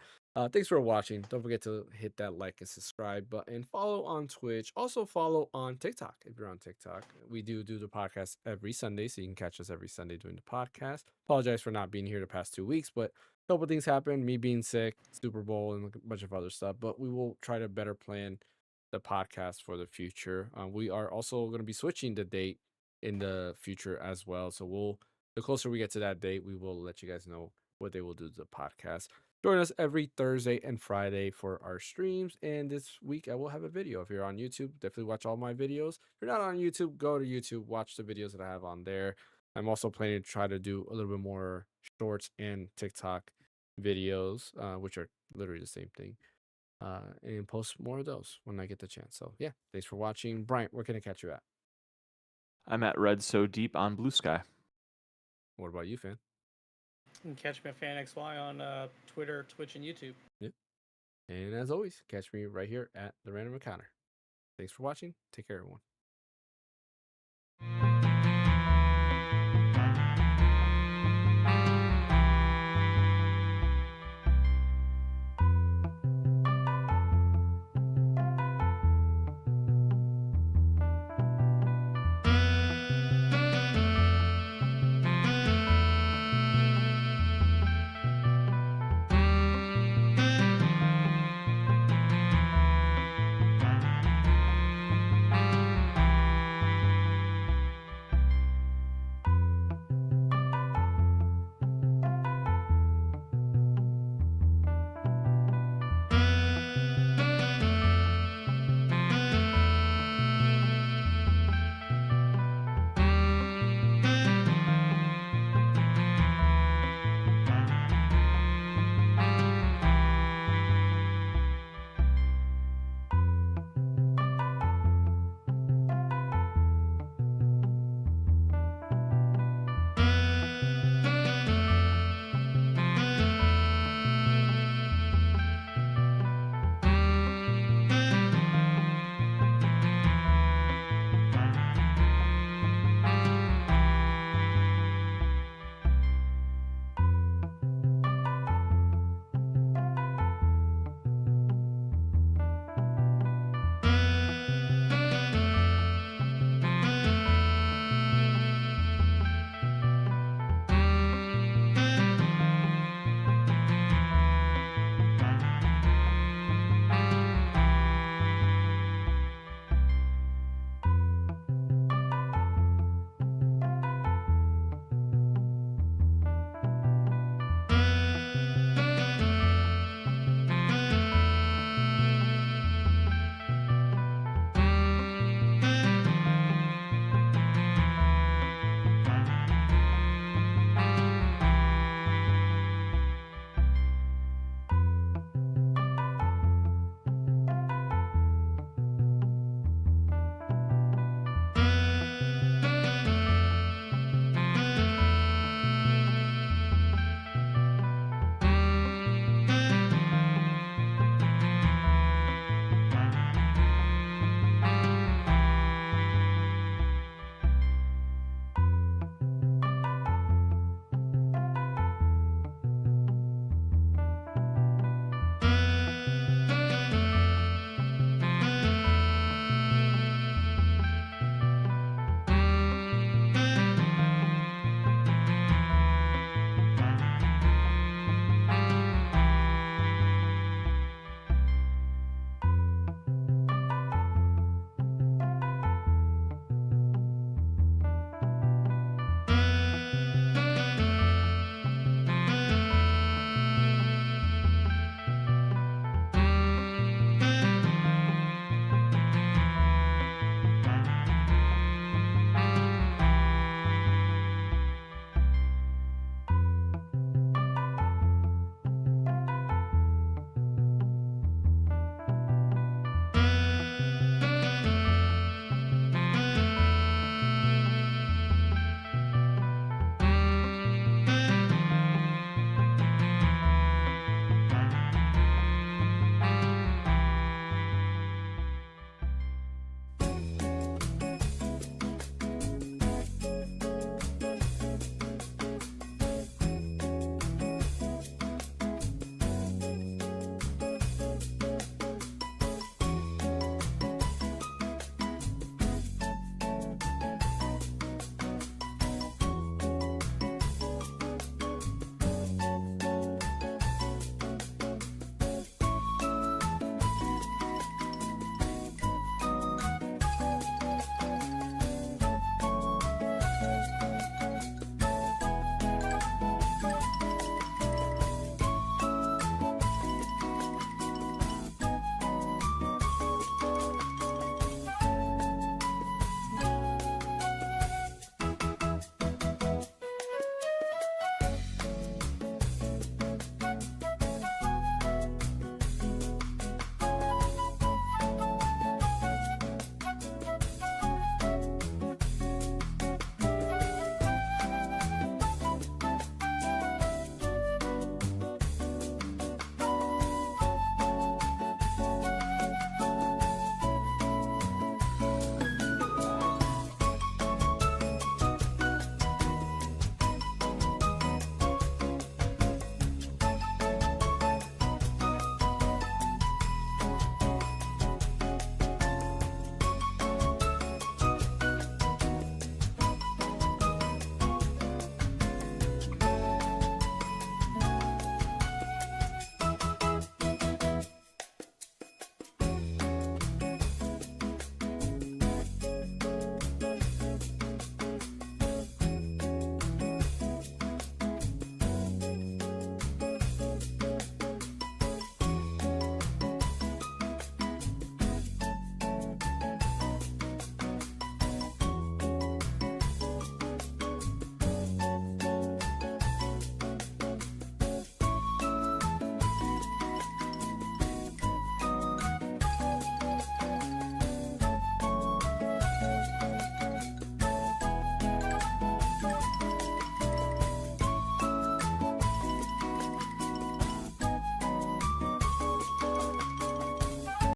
Thanks for watching. Don't forget to hit that like and subscribe button. Follow on Twitch. Also follow on TikTok if you're on TikTok. We do the podcast every Sunday, so you can catch us every Sunday doing the podcast. Apologize for not being here the past 2 weeks, but a couple things happened. Me being sick, Super Bowl, and a bunch of other stuff. But we will try to better plan the podcast for the future. We are also going to be switching the date in the future as well. So the closer we get to that date, we will let you guys know what they will do to the podcast. Join us every Thursday and Friday for our streams. And this week I will have a video. If you're on YouTube, definitely watch all my videos. If you're not on YouTube, go to YouTube, watch the videos that I have on there. I'm also planning to try to do a little bit more shorts and TikTok videos, which are literally the same thing. And post more of those when I get the chance. So yeah, thanks for watching. Bryant, where can I catch you at? I'm at Red So Deep on Blue Sky. What about you, Fan? You can catch me at Phaneckswhy on Twitter, Twitch, and YouTube. Yeah. And as always, catch me right here at the Random Encounter. Thanks for watching. Take care, everyone.